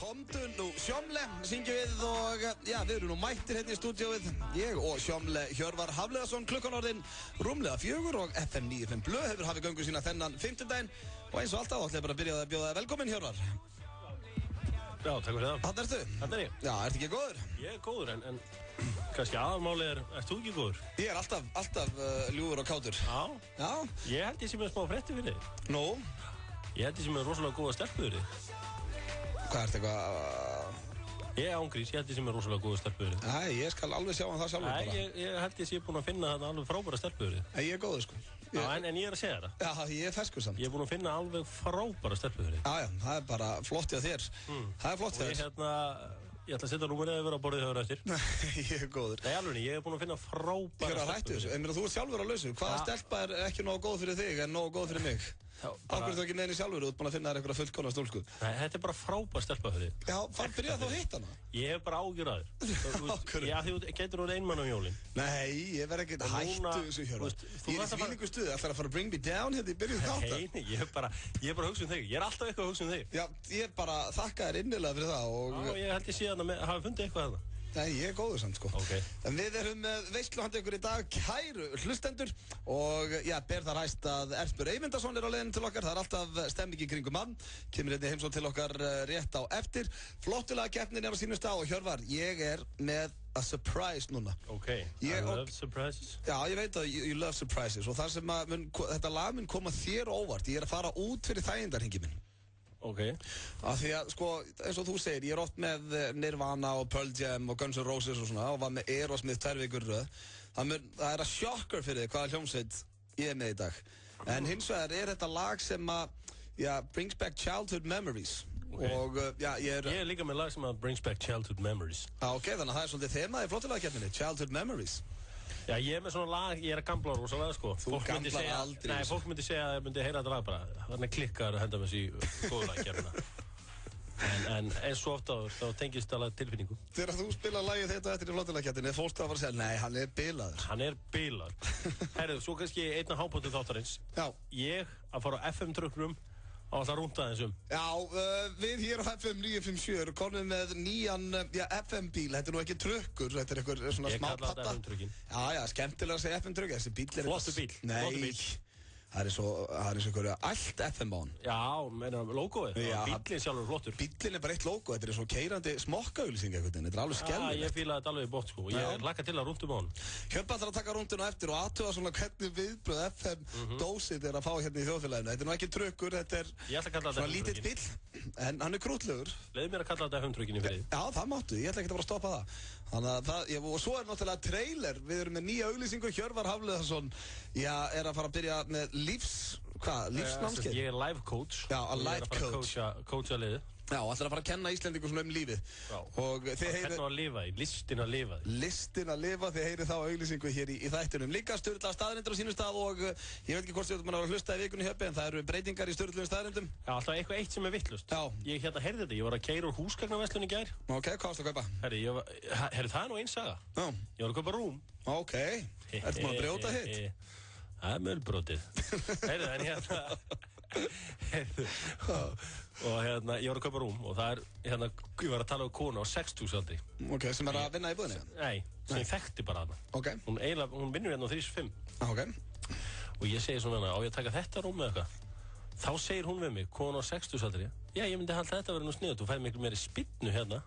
Komdu nú, Sjómle, syngjum við og já, við erum nú mættir hérna í stúdíóið. Ég og Sjómle Hjörvar Hafliðason, klukkan orðin rúmlega 4 og FM 95 Blö hefur hafið göngu sína þennan 50-daginn og eins og alltaf ætla ég bara að byrja að bjóða þig velkominn, Hjörvar. Já, takk fyrir það. Þarna ertu? Þarna er ég. Já, ertu ekki góður? Ég er góður, en kannski aðalmáli ert þú ekki góður? Ég er alltaf ljúfur og kátur. Já. Ég held ég sem er smá frétti fyrir þig. Nú? Ég held ég sem er rosalega góða stelpu fyrir þig. Hvað ertu eitthvað? Ég er ángrís, ég held ég sem er rosalega góða stelpu fyrir þig. Nei, ég skal alveg sjá hann það sjálfur bara. Nei, ég held ég sem búin að finna þarna alveg frábæra stelpu fyrir þig. Nei, ég er góður sko. Já, en ég er að segja það. Já, ég er ferskur samt. Ég er búin að finna alveg frábæra stelpu fyrir þig. Já, það er bara flott hjá þér. Það er flott hjá þér. Ég ætla að setja númerið að vera á borðið hjá þér eftir. Nei, ég er góður. Nei, alveg, ég er búin að finna frábæra stelpu fyrir þig. En þú ert sjálfur á lausu. Hvaða stelpa er ekki nógu góð fyrir þig en nógu góð fyrir mig? Akkur er þú ekki með henni sjálfur, þú ert búin að finna þér einhverja fullkomna stúlku. Nei, þetta er bara frábær stelpa fyrir þig. Já, byrjaði þá að hitta hana? Ég hef bara ágjur að þér. Já, þú getur hún einmann á jólin. Nei, ég verð ekki að hættu þessu Hjörvar. Ég er í þvílíku stuði, ætlar að fara að bring me down hérna í byrjun þáttar. Nei, ég er bara að hugsa um þig. Ég er alltaf eitthvað að hugsa um þig. Já, ég er bara þakka þér innilega fyrir það og... Já, ég held ég síðan að hafa fundið eitthvað þarna. Nei, ég er góður samt sko. Okay. En við erum með veislu handa ykkur í dag, kæru hlustendur og já, ber þar hæst að Erpur Eyvindarsson er á leiðinu til okkar. Það er alltaf stemming í kringum hann. Kemur hérna heimsókn til okkar rétt á eftir. Flottulega keppnin er á sínum stað og Hjörvar, ég er með a surprise núna. Ok, I love surprises. Já, ég veit að you love surprises og það sem að þetta lag mun koma þér óvart. Ég er að fara út fyrir þægindarhringi minn. Ok. Af því að, sko, eins og þú segir, ég er oft með Nirvana og Pearl Jam og Guns N' Roses og svona og var með Aerosmith 2 vikur röð. Það er að sjokkar fyrir þig hvaða hljómsveit ég er með í dag. En hins vegar er þetta lag sem að, já, brings back childhood memories. Okay. Og, já, ég er líka með lag sem að brings back childhood memories. Já, ok, þannig að það er svolítið þemað í flottulega-keppninni, childhood memories. Já, ég er með svona lag, ég er að gambla rosalega, sko. Þú gamblar aldrei. Nei, fólk myndi segja að það myndi heyra þetta lag bara. Þannig klikkar að henda með þessi góðu lagkeppnina. En eins og ofta þá tengist það alveg tilfinningu. Þegar þú spilar lagið þetta eftir í flottulega-keppninni, er fólk að fara að segja, nei, hann er bilaður. Hann er bilaður. Herru, svo kannski einna hápunktur þáttarins. Já. Ég að fara á FM-trökknum og alltaf rúnda þessum. Já, við hér á FM 957 erum konum með nýjan FM-bíl. Þetta er nú ekki trökkur, þetta er eitthvað svona smá patta. Ég kalla þetta FM-trökkin. Já, skemmtilega að segja FM-trökk. Þessi bíl er... Flottur bíl. Nei, það er svo einhverju allt FM-bán. Já, meina logóið. Bíllinn sjálfur flottur. Bíllinn er bara eitt logó, þetta er svo keirandi smokkaauglýsing eitthvað. Þetta er alveg skemmtilegt. Já, ég fílaði þetta alveg í bótt, sko. Ég hlakka til að rúndum á hann. Hjörvar ætlar að taka rúnduna eftir og aðtuga svona hvernig viðbröð FM-dósið er að fá hérna í þjóðfélaginu. Þetta er nú ekki trökkur, þetta er svona lítill bíll, en hann er krútlegur. Leyfðu mér að kalla þetta FM-trökkinni fyrir. Já, það máttu, ég ætla ekki að fara að stoppa það. Þannig að og svo er náttúrulega trailer. Við erum með nýja auglýsingu. Hjörvar Hafliðason, já, er að fara að byrja með lífsnámskeið. Ég er life coach. Já, life coach. Ég er að coacha liðið. Já, ætlar að fara að kenna Íslendingum svona lífið. Já. Og þið heyrið... Kenna að lifa í, listin að lifa í. Listin að lifa, þið heyrið þá auglýsingu hér í þættinum. Líka sturlaða staðreyndir á sínum stað og ég veit ekki hvort þið erum að hlusta í vikunni hjörpi en það eru breytingar í sturluðum staðreyndum. Já, alltaf eitthvað eitt sem er vittlust. Já. Ég heyrði þetta, ég var að keyra úr húsgagnaverslun í gær. Ok, hvað varstu að kaupa? Herri, það er nú eins saga. Já. Ég var að kaupa rúm. Ok, ertu maður að brjóta hitt? Það er mölbrotið. Heyrðu, en og ég var að kaupa rúm og það er, ég var að tala um konu á 60 aldri. Ok, sem er að vinna í búðinni? Nei, sem ég þekkti bara hana. Ok. Hún vinnur hérna á 35. Ok. Og ég segi svona, á ég að taka þetta rúm eða eitthvað? Þá segir hún við mig, konu á 60 aldri, já, ég myndi halda þetta að vera nú sniðut, þú fæði miklu meiri spinnu hérna.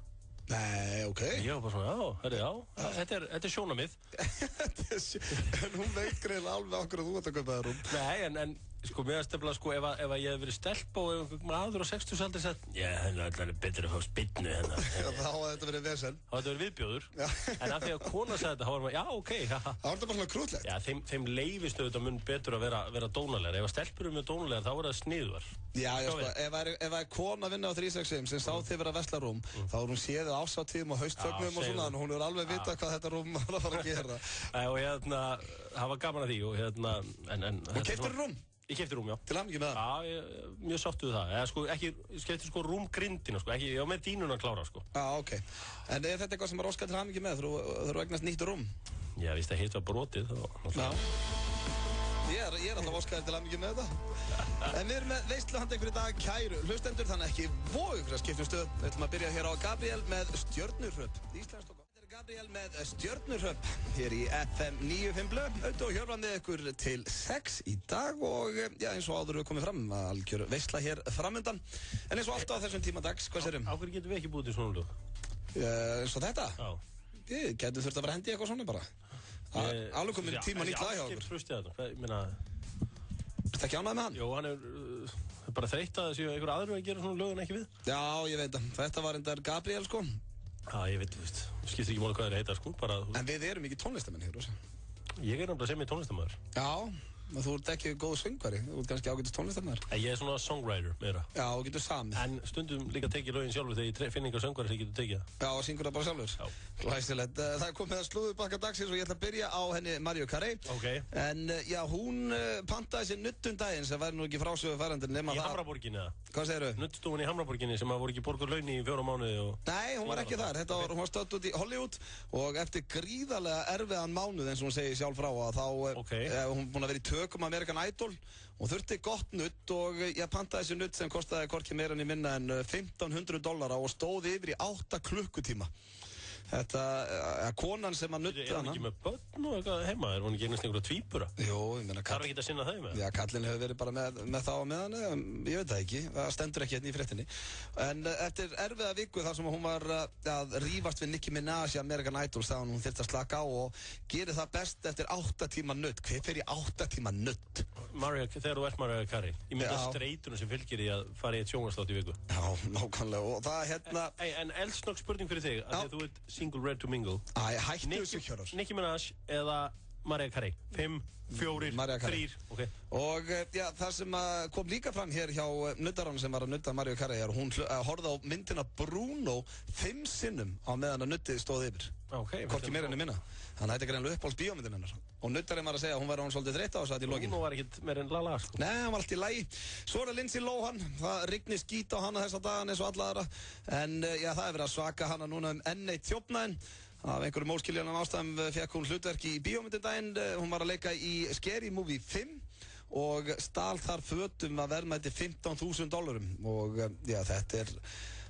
Nei, ok. Ég var bara svona, þetta er sjónamið. En hún veit greið alveg okkur að þú ert að kaupa það rúm. Nei, en sko, mér er stefnilega, sko, ef ég hef verið stelpa og ef einhver maður á 60 aldri sagt, já, það er allir betur að fá spinnu hérna. Þá hafði þetta verið vesen. Þá hafði þetta verið viðbjóður. En af því að kona sagði þetta, þá var maður, já, ok. Það var þetta bara svona krútlegt. Já, þeim leifist auðvitað mun betur að vera dónalegar. Ef að stelpur með dónalegar, þá er það sniðugar. Já, sko, ef það er kona að vinna á 365 sem sá þið vera að versla rúm, þá er hún séð ásatíðum og haustfögnum og svona, hún er alveg vita hvað þetta rúm var að fara að gera. Og það var gaman að því og Og keyptir rúm? Ég keypti rúm, já. Til hamingju með það? Já, mjög sáttu við það. Ég keypti sko rúmgrindina, sko. Ég var með dínuna að klára, sko. Já, ok. En er þetta eitthvað sem er óskað til hamingju með? Þú eignast nýtt rúm? Já, víst að hitt var brotið. Já. Ég alltaf óskaður til hamingju með þetta. En við erum með veislu handa ykkur í dag, kæru hlustendur, þannig ekki voru ykkur að skipta stöð. Við ætlum að byrja hér á Gabriel með Stjörnuhröp. Íslenskt og gott. Þetta er Gabriel með Stjörnuhröp hér í FM 95 Blö. Auðvitað og Hjörvar með ykkur til 6 í dag og eins og áður við komið fram að algjör veisla hér framundan. En eins og alltaf á þessum tíma dags, hvað sérum? Á hverju getum við ekki búið til svona lög? Eins og þetta? Já. Við getum þurft að vera hendi eitthvað svona bara. Alveg komin tíma nýtt lag hjá okkur. Ertu ekki ánægð með hann? Jó, hann er bara þreytt að þessu einhver aðrir að gera svona lög en ekki við. Já, ég veit það. Þetta var endar Gabriel, sko. Já, ég veit, þú veist. Skiptir ekki máli hvað þeir heita, sko. Bara, en við erum ekki tónlistamenn hér, Rósa. Ég er náttúrulega sem ég tónlistamæður. Já. Þú ert ekki góð söngvari, þú ert kannski ágætis tónlistarmaður. Ég er svona songwriter meira. Já, og getur samið. En stundum líka tekið lögin sjálfur þegar ég finn einhver söngvari sem ég getur tekið það. Já, og syngur það bara sjálfur. Já. Glæsilegt. Það er komið að slúðurbakka dagsins og ég ætla að byrja á henni Mariah Carey. Ok. En já, hún pantaði sér nuttundaginn sem væri nú ekki frásögu færandi nema það. Í Hamraborginni eða? Hvað segirðu? Nuttstofan í Hamraborginni sem voru ekki borguð laun í 4 mánuði og... Nei, hún var ekki þar. Hún var stödd út í Hollywood og eftir gríðarlega erfiðan mánuð eins og hún segir sjálf frá að þá hún búin að vera í tökum American Idol og þurfti gott nutt og ég pantaði þessi nutt sem kostaði hvorki meira en í minna en $1,500 og stóð yfir í 8 klukkutíma. Þetta, konan sem að nutta hana. Er hún ekki með börn og eitthvað heima? Er hún ekki eignast einhverja tvíbura? Jú, ég meina... Þarf ekki að sinna þau með? Já, kallinn hefur verið bara með þá með hann, ég veit það ekki, það stendur ekki hérna í fréttinni. En eftir erfiða viku þar sem hún var að rífast við Nicki Minaj í American Idol, þá hún þyrfti að slaka á og gerir það best eftir 8 tíma nutt. Hver fer í 8 tíma nutt? Þegar þú ert Mariah Carey, ég mynda streitunum sem fylgir í að fara í eitt sjónvarpsþátt í viku. Já, nákvæmlega, og það hérna... En eldsnögg spurning fyrir þig, að þú ert single ready to mingle. Hættu þessu Hjörvar. Nicki Minaj eða Mariah Carey? 5, 4, 3, ok. Og það sem kom líka fram hér hjá nuttarann sem var að nutta Mariah Carey er hún horfði á myndina Bruno 5 sinnum á meðan að nuttið stóð yfir. Hvorki meira enn minna. Þannig að þetta er greinlega uppáhalds bíómyndin hennar. Og nuttarinn var að segja að hún væri hún svolítið þreytt á þessu í lokin. Bruno var ekkert meira en lala, sko. Nei, hann var allt í lagi. Svo er það Lindsay Lohan. Það rignir skít á hana þessa dagan eins og alla aðra. En það er verið að svaka hana núna enn eitt þjófnaðinn. Af einhverjum óskiljanum ástæðum fekk hún hlutverki í bíómyndindaginn. Hún var að leika í Scary Movie 5 og stal þar fötum að verðmæti $15,000. Og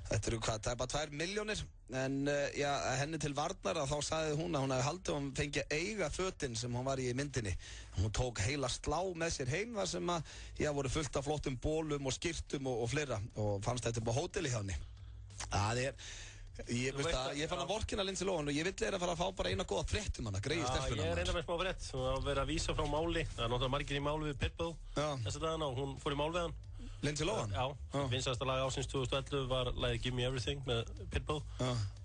þetta eru hvað, það er bara 2 milljónir. En henni til varnar að þá sagði hún að hún hefði haldið að hún fengi að eiga fötin sem hún var í myndinni. Hún tók heila slá með sér heim þar sem voru fullt af flottum bólum og skyrtum og fleira og fannst þetta på hóteli hjá henni. Það er... Ég fann að vorkina Lindsay Lohan og ég vill að fara að fá bara eina góða frétt hana, greiði stelpuna. Ég er einnig með smá frétt, það var verið að vísa frá máli, það er náttúrulega margir í máli við Pitbull þessa dagana og hún fór í mál við hann. Lindsay Lohan? Já, vinsælasta lag ásins 2011 var lagið Give Me Everything með Pitbull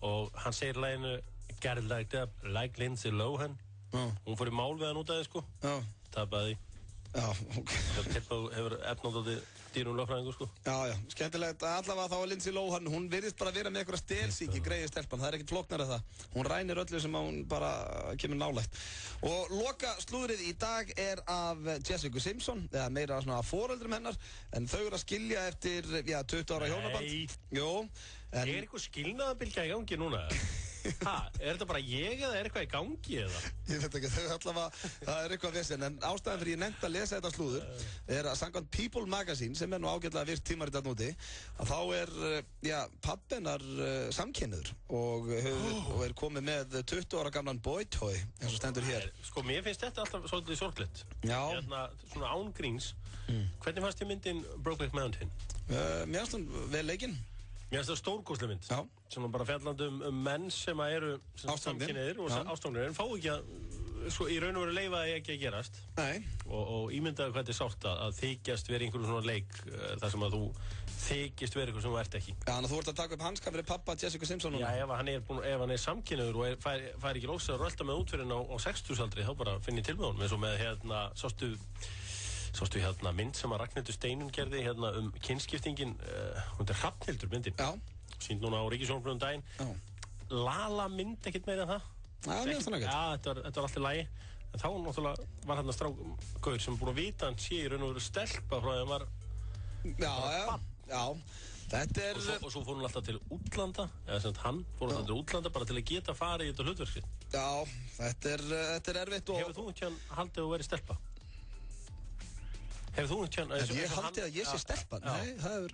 og hann segir laginu Got it like that, like Lindsay Lohan. Hún fór í mál við hann út af því sko, tapaði því. Já, ok. Pitbull hefur efnátt dýrum lögfræðingu sko. Já, skemmtilegt. Allavega þá Lindsay Lohan, hún virðist bara vera með eitthvað stelsíki, greiði stelpan, það er ekkert flóknara það. Hún rænir öllu sem hún bara kemur nálægt. Og loka slúðrið í dag er af Jessica Simpson, eða meira svona foreldrum hennar, en þau eru að skilja eftir, 20 ára hjónaband. Nei. Jú. Er eitthvað skilnaðarbylgja í gangi núna? Er þetta bara ég eða er eitthvað í gangi eða? Ég veit ekki, þau allavega, það er eitthvað vesen, en ástæðan fyrir ég nefndi að lesa þetta slúður er að samkvæmt People Magazine, sem er nú ágætlega virt tímarit að núti, að þá er, pabbinar samkynniður og er komið með 20 ára gamlan boy-toy, eins og stendur hér. Sko, mér finnst þetta alltaf svolítið sorglegt. Já. Svona án gríns. Hvernig fannst þér myndin Brokeback Mountain? Mér finnst hún vel leikinn. Mér finnst það stórkostleg mynd. Já. Sem bara fjallandi menn sem eru samkynniðir og ástofnir en fá ekki að í raun og veru leyfa það ekki að gerast. Nei. Og ímyndaðu hvað þetta er sárt að þykjast vera einhverjum svona leik þar sem að þú þykist vera eitthvað sem þú ert ekki. Já, þannig að þú ert að taka upp hanska fyrir pappa Jessica Simpson núna. Já, ef hann er samkynniður og fær ekki lóksað að rölda með útfyrin á 60-aldri þá bara finn ég til með honum eins og með sástu mynd sem að Ragnhildur Steinun gerði kynskiptingin, hún er Hrafnhildur myndin. Já. Sýnd núna á Ríkissjónvarpinu daginn. Já. Lala mynd ekkert meira en það. Já, mér finnst það ekkert. Já, þetta var allt í lagi. En þá náttúrulega var hann strákur sem búin að vita hann sé í raun og veru stelpa frá því að hann var Já. Þetta er... Og svo fór hún alltaf til útlanda, eða sem hann fór alltaf til útlanda bara til að geta farið í þetta hlutverki. Já, þetta er erfitt og... Hefur þú ekki haldið að vera stelpa? Hefur þú einhvern Ég haldi að ég sé stelpa. Nei, það er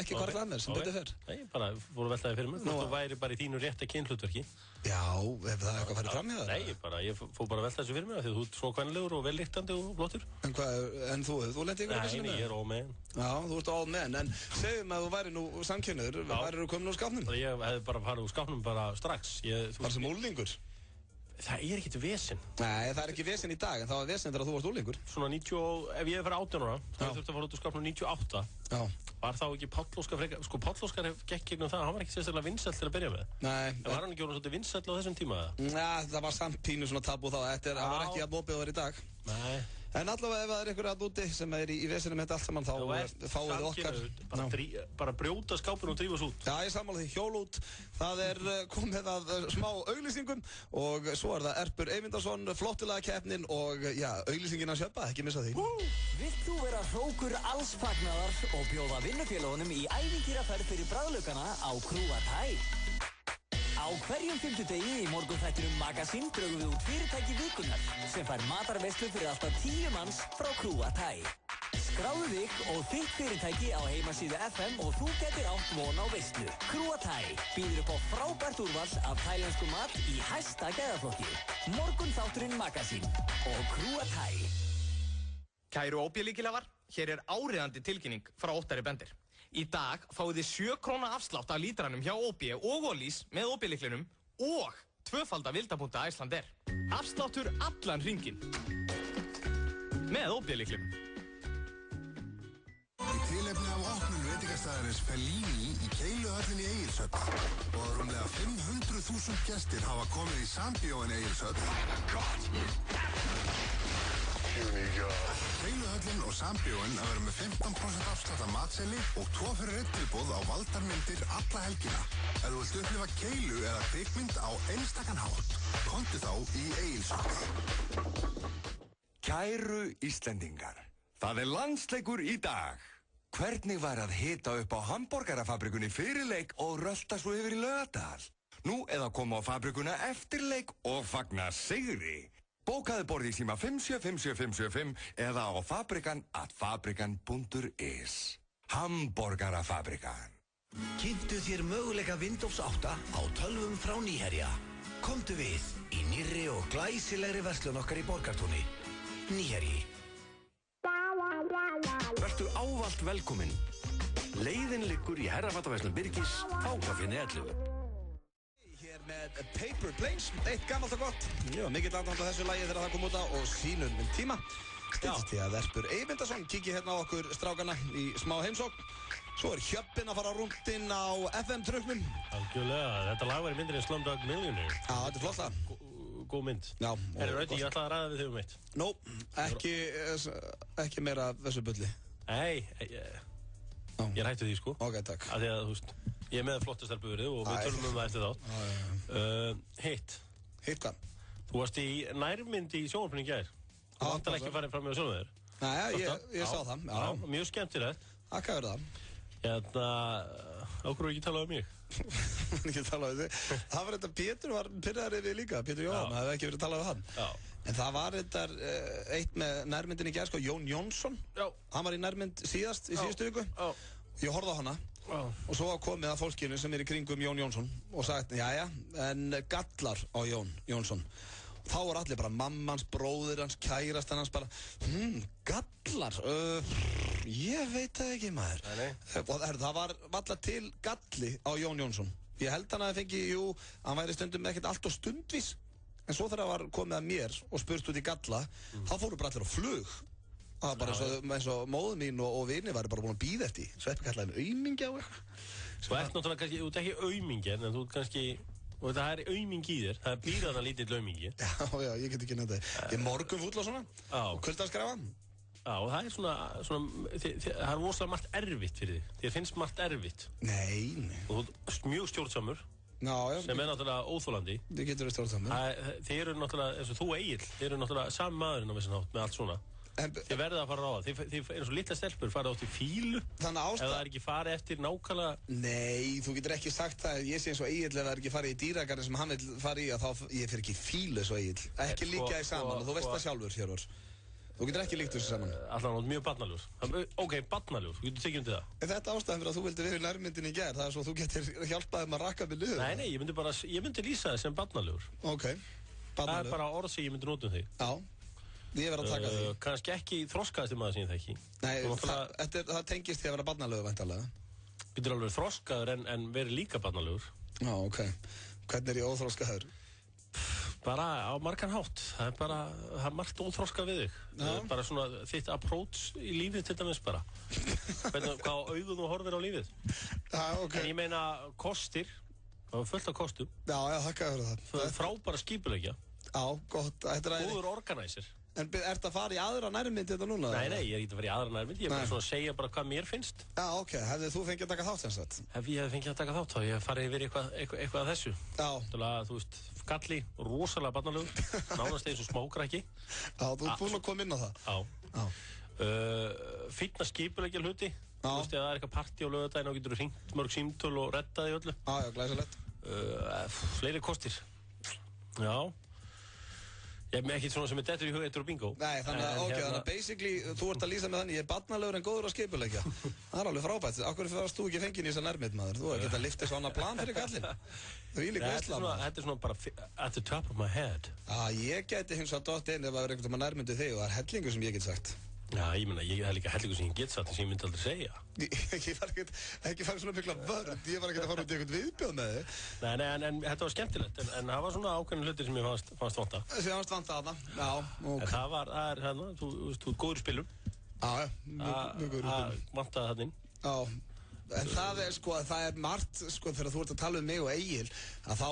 ekki hvarflað að mér sem betur fer. Nei, bara fór að veltaði fyrir mig. Þú væri bara í þínu rétta kynhlutverki. Já, ef það eitthvað farið fram hjá þér? Nei, ég fór bara að velta þessu fyrir mig því að þú ert svo kvenlegur og vel lyktandi og flottur. En þú lenti ykkur Nei, ég er all man. Já, þú ert all man, en segjum að þú væri nú samkynhneigður, værirðu komin úr skápnum? Ég hefði bara farið úr skápnum bara strax. Bara sem úlingur? Það er ekkert vesen. Nei, það er ekki vesen í dag, en það var vesen þegar þú varst úlingur. Svona 90, ef ég hefði farið 18 ára, þá þurfti að fara út úr skápnum 98. Já. Var þá ekki Páll Óskar frekar, sko Páll Óskar gekk gegnum það, hann var ekki sérstaklega vinsæll til að byrja með. Nei. En var hann ekki orðinn svolítið vinsæll á þessum tíma eða? Já, það var samt pínu svona tabú þá, það var ekki jafn opið að vera í dag. Nei. En allavega ef það er einhver að úti sem er í vesinum með þetta allt saman, þá fáið þið okkar. Bara brjóta skápinn og drífa svo út. Já, ég sammála því, hjól út. Það er komið að smá auglýsingum og svo er það Erpur Eyvindarsson, flottulega keppnin og já, auglýsingin að sjöpa, ekki missa því. Vilt þú vera hrókur alls fagnaðar og bjóða vinnufélagunum í ævintýraferð fyrir bragðlaukana á Krúa Thai? Á hverjum fimmtudegi í morgunþættinum Magazine drögum við út fyrirtæki vikunnar sem fær matarveislu fyrir alltaf 10 manns frá Krúa Thai. Skráðu þig og þitt fyrirtæki á heimasíðu FM og þú getur átt von á veislu. Krúa Thai býður upp á frábært úrval af thailensku mat í hæsta gæðaflokki. Morgunþátturinn Magazine og Krúa Thai. Kæru óbjölíkilafar, hér er áriðandi tilkynning frá Óttari Bendir. Í dag fáið þið 7 króna afslátt af lítranum hjá OB og Ólís með OB-lyklinum og 2-falda vildapunta Icelandair. Afsláttur allan hringinn með OB-lyklinum. Í tilefni af opnun veitingastæðarins Fellini í Keiluhöllinni í Egilshöfn og rúmlega 500.000 gestir hafa komið í sambíóin Egilshöfn. Keiluhöllin og sambíóin að vera með 15% afslátt af matseli og 2 fyrir 1 tilboð á valdarmyndir alla helgina. Ef þú vilt upplifa keilu eða kvikmynd á einstakan hátt, komdu þá í Egilshöfn. Kæru Íslendingar, það er landsleikur í dag. Hvernig var að hita upp á hamborgarafabrikunni fyrir leik og rölta svo yfir í Laugardal? Nú eða koma á fabrikuna eftir leik og fagna sigri. Bókaðu borð í síma 575755 eða á fabrikan@fabrikan.is. Hamborgarafabrikan. Kynntu þér möguleika Windows 8 á tölvum frá Nýherja. Komdu við í nýrri og glæsilegri verslun okkar í Borgartúni. Nýherji. Vertu ávallt velkominn. Leiðin liggur í herrafattaverslun Birgis, Fákafinni 11. Með Paper Planes, eitt gammalt og gott. Já, mikill aðdáandi á þessu lagi þegar það kom út á og sínum tíma. Stillst því að Erpur Eyvindarsson kíkja hérna á okkur strákana í smá heimsókn. Svo er Hjöppin að fara rúndinn á FM-truknum. Algjörlega, þetta lag var í myndinni Slumdog Millionaire. Já, þetta er flott lag. Góð mynd. Já. Rauti, ég ætlaði að ræða við þig eitt. Nó, ekki meira af þessu bulli. Nei, ég hætti því sko. Ok, takk. Af því að, þú veist, ég er með flotta stelpuvörið og við tölum það eftir þátt. Hitt. Hitt hvað? Þú varst í nærmynd í sjónvarpinu í gær. Þú vantar ekki farið fram með sjálfum þér. Nei, ég sá það. Já, mjög skemmtilegt. Takk fyrir það. Okkur ekki talað um mig. Ekki talað um þig. Það var þetta Pétur var pyrraður yfir líka, Pétur Jóhann, það hefði ekki verið talað um hann. Já. En það var þetta eitt með nærmyndin í gær, sko, Jón Jónsson. Já. Hann var í nærmynd síðast, í síðustu viku. Já. Ég horfði á hana. Já. Og svo komið að fólkinu sem er í kringum Jón Jónsson og sagt, jæja, en gallar á Jón Jónsson. Þá var allir bara mammans, bróðir hans, kærastan hans bara, gallar, ég veit það ekki maður. Nei. Og það var valla til galli á Jón Jónsson. Ég held hann að það fengi, hann væri stundum ekkert allt og stundvís. En svo þegar það var komið að mér og spurst út í galla, þá fóru bara allir á flug. Það var bara eins og móður mín og vini væri bara búin að bíða eftir. Sveppi kallaði mig aumingi á eitthvað. Þú ert náttúrulega kannski, þú ert ekki aumingi, en þú ert kannski... Og það er aumingi í þér, það býr þarna lítill aumingi. Já, ég get ekki nefnt það. Ég er morgunfúll og svona, og kuldaskræfa. Já, og það er svona það er rosalega margt erfitt fyrir þig. Þér finnst margt erfitt. Nei. Og þú ert mjög stjórnsamur, sem er náttúrulega óþolandi. Þið getur verið stjórnsamur. Þið eru náttúrulega, eins og þú Egill, þið eru náttúrulega sami maðurinn á vissan hátt með allt svona. Þið verðið að fara á það. Þið eins og litla stelpur farið átt í fílu. Þannig að ef það er ekki farið eftir nákvæmlega... Nei, þú getur ekki sagt það. Ég sé eins og Egill ef það er ekki farið í dýragarðin sem hann vil fara í, að þá ég fer ekki í fílu eins og Egill. Ekki líka í saman og þú veist það sjálfur, Hjörvar. Þú getur ekki líkt þessu saman. Alltaf hann mjög barnalegur. Ok, barnalegur, þú getur tekið undir það. Er þetta ástæðan fyrir að þú vildi vera í nærmyndinni í gær? Það er svo að þú getur hjálpað að rakka með liður? Nei, ég myndi lýsa það sem barnalegur. Ok, Það er bara orð sem ég myndi nota þig. Já, ég verð að taka því. Kannski ekki þroskaðasti maður sem ég þekki. Nei, það tengist því að vera barnalegur væntanlega. Getur alveg þroskaður en verið líka barnalegur. Já, ok. Hvernig er ég óþroskaður? Bara á margan hátt. Það er margt óþroskað við þig. Bara svona þitt approach í lífið til dæmis bara. Hvað augun þú horfir á lífið. Já, ok. En ég meina kostir, það var fullt af kostum. Já, þakka fyrir það. Það er frábæra skipuleggja. Já, gott. Góður organizer. En ert að fara í aðra nærmynd þetta núna? Nei, ég er ekki að fara í aðra nærmynd. Ég er bara svona að segja bara hvað mér finnst. Já, ok. Hefðið þú fengið að taka þátt sem sagt? Ef ég hefði fengið að taka þátt þá ég hef farið yfir eitthvað af þessu. Já. Þú veist, galli, rosalega barnalegur, nánast eins og smákrakki. Já, þú ert búinn að koma inn á það. Já. Fínna skipuleggja hluti. Þú veist, ef það er eitthvað partí á laugardaginn þá getur þú hringt mörg símtöl og reddað í öllu. Já, glæsilegt. Fleiri kostir. Já. Ég er ekki svona sem er dettur í hug eittur og bingo. Nei, þannig að basically þú ert að lýsa með þannig, ég er barnalegur en góður að skipuleggja. Það er alveg frábært. Akkur fyrst þú ekki fengið í þessa nærmynd, maður? Þú hefði getað liftið svona plan fyrir kallinn. Þú ílík veistla, maður. Þetta er svona bara at the top of my head. Ég geti hins vegar dott inn ef það verður einhvern veginn nærmyndið þig og það er hellingur sem ég get sagt. Já, ég meina, það er líka hellingur sem ég get sagt sem ég myndi aldrei segja. Ég var ekki farið svona mikla vörð, ég var ekki að fara út í einhvern viðbjóð með þig. Nei, en þetta var skemmtilegt, en það var svona ákveðin hlutir sem ég fannst vanta. Sem ég fannst vanta þarna, já. En það er hérna, þú ert góður í spilum. Já, mjög góður í spilum. Það vantaði það inn. Já. En það er margt, þegar þú ert að tala um mig og Egil, að þá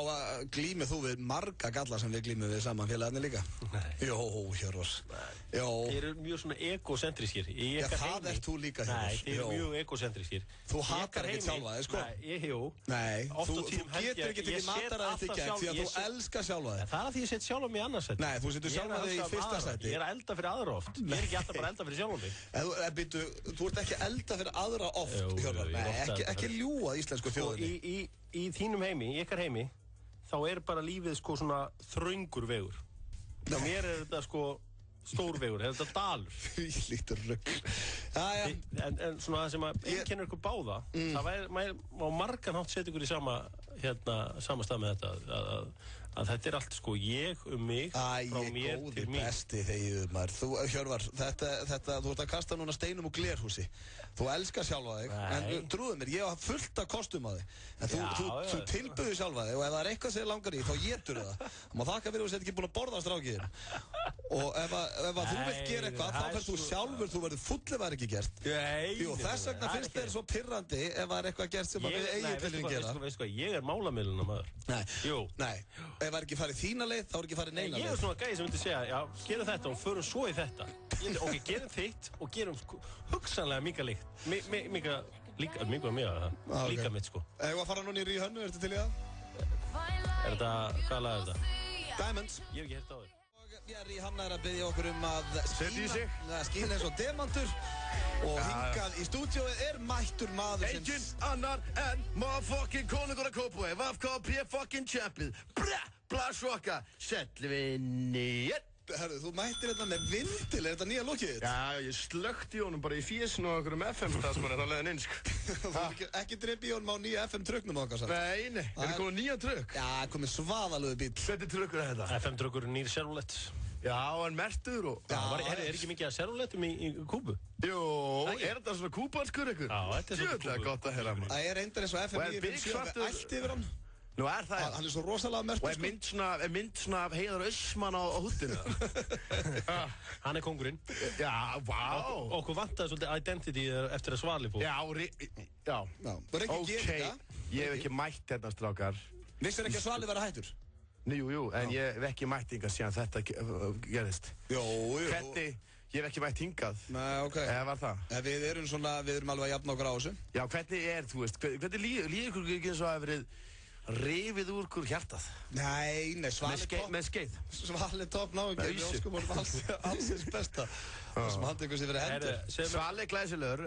glímið þú við marga galla sem við glímum við saman félagarnir líka. Nei. Jó, Hjörvar. Jó. Þeir eru mjög svona egocentrískir. Já, það ert þú líka, Hjörvar. Nei, þeir eru mjög egocentrískir. Þú hatar ekki sjálfa þig, sko. Nei, þú getur ekki tekið mataræði til gegn því að þú elskar sjálfa þig. Það er að því ég set sjálfa mig í annars sæti. Nei, þú setur sjálfa þig í fyrsta sæti. Ég er að elda fyrir aðra oft. Ég er ekki alltaf bara að elda fyrir sjálfa mig. Þú ert ekki að elda fyrir aðra oft, Hjörvar. Ekki ljúga íslensku þjóðinni. Í þínum heimi, í ykkar heimi, þá er bara lífið sko svona þröngur vegur. Hjá mér er þetta sko stór vegur, þetta dalur. Því lítur rugl. En svona það sem að einkennir ykkur báða, það væri á margan hátt setja ykkur í sama stað með þetta, að þetta er allt sko ég mig, frá mér til mín. Besti þegiðu maður. Þú, Hjörvar, þú ert að kasta núna steinum og glerhúsi. Þú elskar sjálfa þig, en trúðu mér, ég hef fullta kostum að þig. En þú tilbyður sjálfa þig og ef það er eitthvað sem langar í, þá getur það. Það má þakka fyrir að þú ert ekki búin að borða strákiðir. Og ef þú vilt gera eitthvað, þá ferð þú sjálfur, þú verður full ef það er ekki gert. Jú, þess vegna finnst þér svo pirrandi ef það er eitthvað gert sem við eigin viljum gera. Veistu hvað, ég er málamiðluna maður. Nei, ef það er ekki farið þína leið, þá er ekki farið neina leið. Ég er svona gæði sem myndi segja, já, gerum þetta og förum svo í þetta. Ok, gerum þitt og gerum hugsanlega mika líkt. Líka mitt, sko. Ef að fara núna í Ríhönnu, ertu til í það? Er þetta, hvað lag er þetta? Diamonds. Ég hef ekki heyrt á þér. Ríhanna er að biðja okkur að skína eins og demantur og hingað í stúdíóið er mættur maður sem engin annar en motherfucking konungur að Kópavogi VFKP fucking champið Blasvaka Selvinni Herru, þú mættir þetta með vindil, er þetta nýja lokið þitt? Já, ég slökti í honum bara í fésinu á okkur FM-stasmann þá leiðin inn, sko. Þú ekki dreip í honum á nýja FM-tröknum okkar, satt? Nei, er það komið nýja trökk? Já, komið svaðalögu bíl. Hvernig trökkur er þetta? FM-trökkur er nýr Servolett. Já, en mertur og... Já, er ekki mikið að Servolettum í Kúbu? Jú, er þetta svona kúbanskur ykkur? Já, þetta er svona Kúbu. Gott að heyra mér. Það er einnig eins og FM 957 með allt yfir hann. Nú er það, hann er svo rosalega mertur, sko. Og er mynd svona Heiðar Össmann á húttinu. Hann er kongurinn. Já, vá. Okkur vantaði svolítið identity eftir að Svali fór. Já. Ok, ég hef ekki mætt hérna, strákar. Vissir ekki að Svali vera hættur? Jú, en ég hef ekki mætt hingað síðan þetta gerðist. Jú. Hvernig, ég hef ekki mætt hingað. Nei, ok. Eða var það? Við erum alveg að jafna okkur á þessu. Já, hvernig þú veist, hvernig líður ykkur ekki eins og að verið rifið úr ykkur hjartað? Nei, Svali topp. Með skeið? Svali topp náðum ekki, við óskum honum allsins besta. Það sem haldið ykkur sem verið hendur. Svali glæsilegur,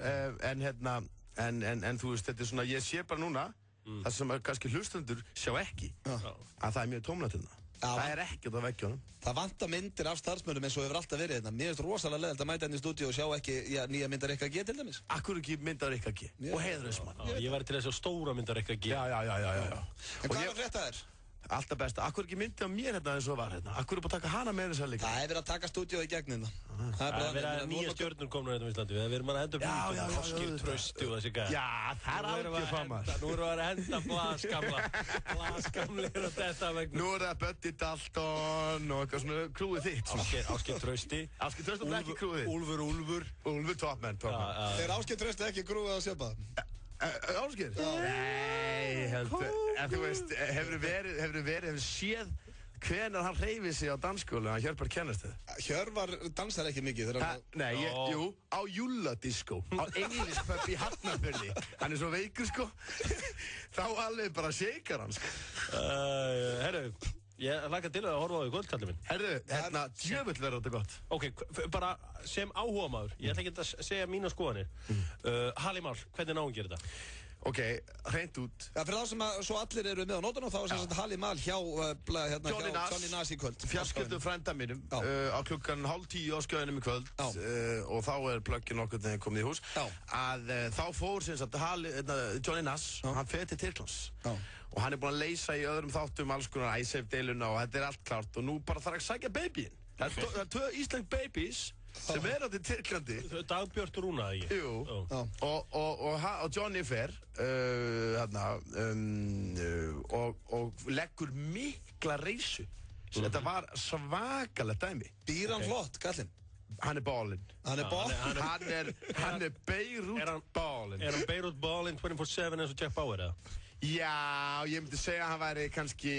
en þú veist, þetta er svona, ég sé bara núna, það sem kannski hlustendur sjá ekki, að það er mjög tómlegt hérna. Það ekkert á veggjunum. Það vantar myndir af starfsmönnum eins og hefur alltaf verið hérna. Mér finnst rosalega leiðilegt að mæta henni í stúdíu og sjá ekki nýja myndar Rikka G til dæmis. Akkur ekki myndar Rikka G og Heiðrausmann. Ég væri til þess að stóra myndar Rikka G. Já. En hvað er að frétta þér? Alltaf best. Akkur ekki myndi á mér hérna eins og var hérna. Akkur búið að taka hana með þess að líka. Það er verið að taka stúdíu í gegn hérna. Það er verið að nýja stjörnur komna hérna á Íslandi. Við erum að enda upp Áskir Trausti og þessi gæði. Já, það er algjör famar. Nú erum við að henda Blasgamlir og þetta vegna. Nú er það Buddy Dalton og eitthvað svona krúið þitt. Áskir Trausti. Áskir Trausti og ekki krúið þitt. Úlfur toppmenn. Er Áskir Trausti ekki krúið að sjöpa? Áskir? Nei, heldur. En þú veist, hefur séð hvenar hann hreyfið sig á dansskólu, hann Hjörvar kennast þið? Hjörvar dansar ekki mikið þegar hann... Nei, jú, á Júlladisco, á Englispub í Hafnarfirði. Hann er svo veikur, sko. Þá alveg bara shakar hann, sko. Herru, ég hlakka til að horfa á því kvöldkallið minn. Herru, hérna, djöfull verður þetta gott. Ok, bara sem áhugamaður, ég ætla ekki að segja mína skoðanir. Halimál, hvernig náum gerir þetta? Ok, hreint út. Já, fyrir þá sem að svo allir eru með á nótunum, þá er sem sagt Halimál hjá Johnny Nas í kvöld. Fjarsköldu frænda mínum, á klukkan 9:30 á skjöðunum í kvöld. Og þá er plögginn okkur þegar komið í hús. Að þá fór sem sagt Johnny Nas, hann fer til Tyrklands. Og hann er búinn að leysa í öðrum þáttum alls konar ISAF-deiluna og þetta er allt klárt. Og nú bara þarf að sækja babyin. Það er 2 íslensk babies sem er á til Tyrklandi. Dagbjört Rúna, ekki? Jú. Og Johnny fer og leggur mikla reisu. Þetta var svakalegt dæmi. Býr hann flott, kallinn? Hann er ballinn. Hann er Beirut ballinn. Er hann Beirut ballinn 24/7 eins og Jack Bauer, eða? Já, ég myndi segja að hann væri kannski...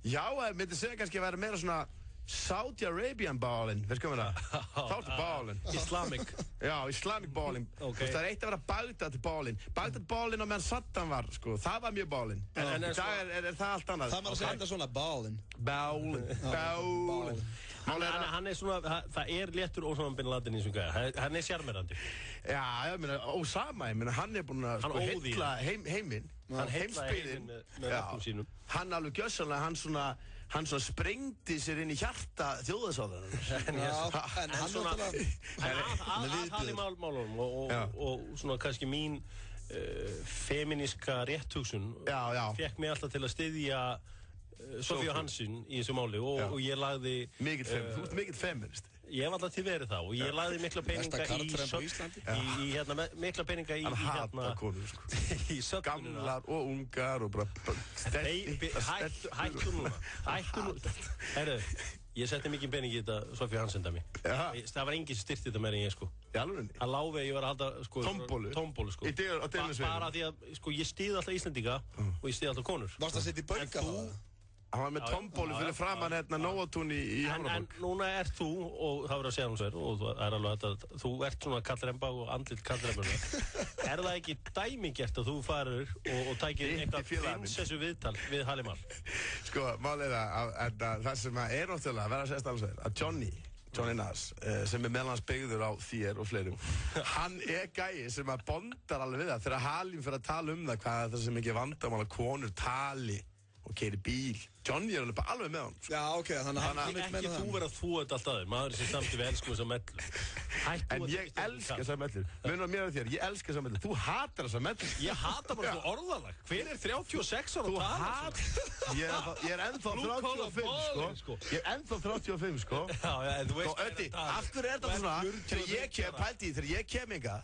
Já, ég myndi segja kannski að væri meira svona... Saudi Arabian ballinn, veist hvað með það? Þáttu ballinn. Islamic. Já, Islamic ballinn. Það er eitt að vera Bagdad ballinn. Bagdad ballinn á meðan Saddam var, sko. Það var mjög ballinn. En í dag er það allt annað. Það maður að segja þetta svona ballinn. Ballinn. Hann er svona, það er léttur Osama bin Laden í þessum gæða. Hann er sjarmerandi. Já, ég meina, Osama, hann er búinn að heilla heiminn. Hann heilla heiminn með verkum sínum. Hann alveg gjössanlega, hann svona sprengdi sér inn í hjarta þjóðarsáðarins. En hann svona að Halimálmálunum og svona kannski mín femíníska rétthugsun fekk mig alltaf til að styðja Sofíu Hansson í þessu máli og ég lagði... Þú ert mikill feminist. Ég hef alltaf til verið það og ég lagði mikla peninga í söfnuna. Gamlar og ungar og bara... Hættu núna. Herru, ég setti mikið pening í þetta Sofíu Hansson dæmi. Það var enginn styrkt þetta meira en ég, sko. Í alveg? Að láfi að ég var að halda, sko... Tómbólu, sko. Bara því að, sko, ég stýði alltaf Íslendinga og ég stýði alltaf konur. Varst það að setja í bauka það? Hann var með tombólu fyrir framann hérna Nóatún í Hamraborg. En núna ert þú, og það verður að segja hún sér, og það er alveg þetta, þú ert svona kallremba og andlit kallrembuna. Er það ekki dæmigert að þú farir og tækir eitthvað prinsessu viðtal við Halimál? Sko, málið að það sem er náttúrulega að vera að segja alls að Johnny Nas, sem er meðlans byggður á þér og fleirum, hann er gæi sem að bondar alveg við það þegar Halim fyrir að tala um það hvað það sem ekki vandamál að konur tali og keiri bíl. Johnny er alveg með hann. Já, ok, þannig að hann ekki þú verið að þú þetta alltaf þér. Maður sem samtum við elskum þessar mellur. En ég elska þessar mellur. Munum mér að þér, ég elska þessar mellur. Þú hatar þessar mellur. Ég hata bara svo orðalag. Hver er 36 ára að tala? Ég er ennþá 35, sko. Ég er ennþá 35, sko. Já, en þú veist... Öddi, af hverju er þetta svona? Þegar ég kem enga,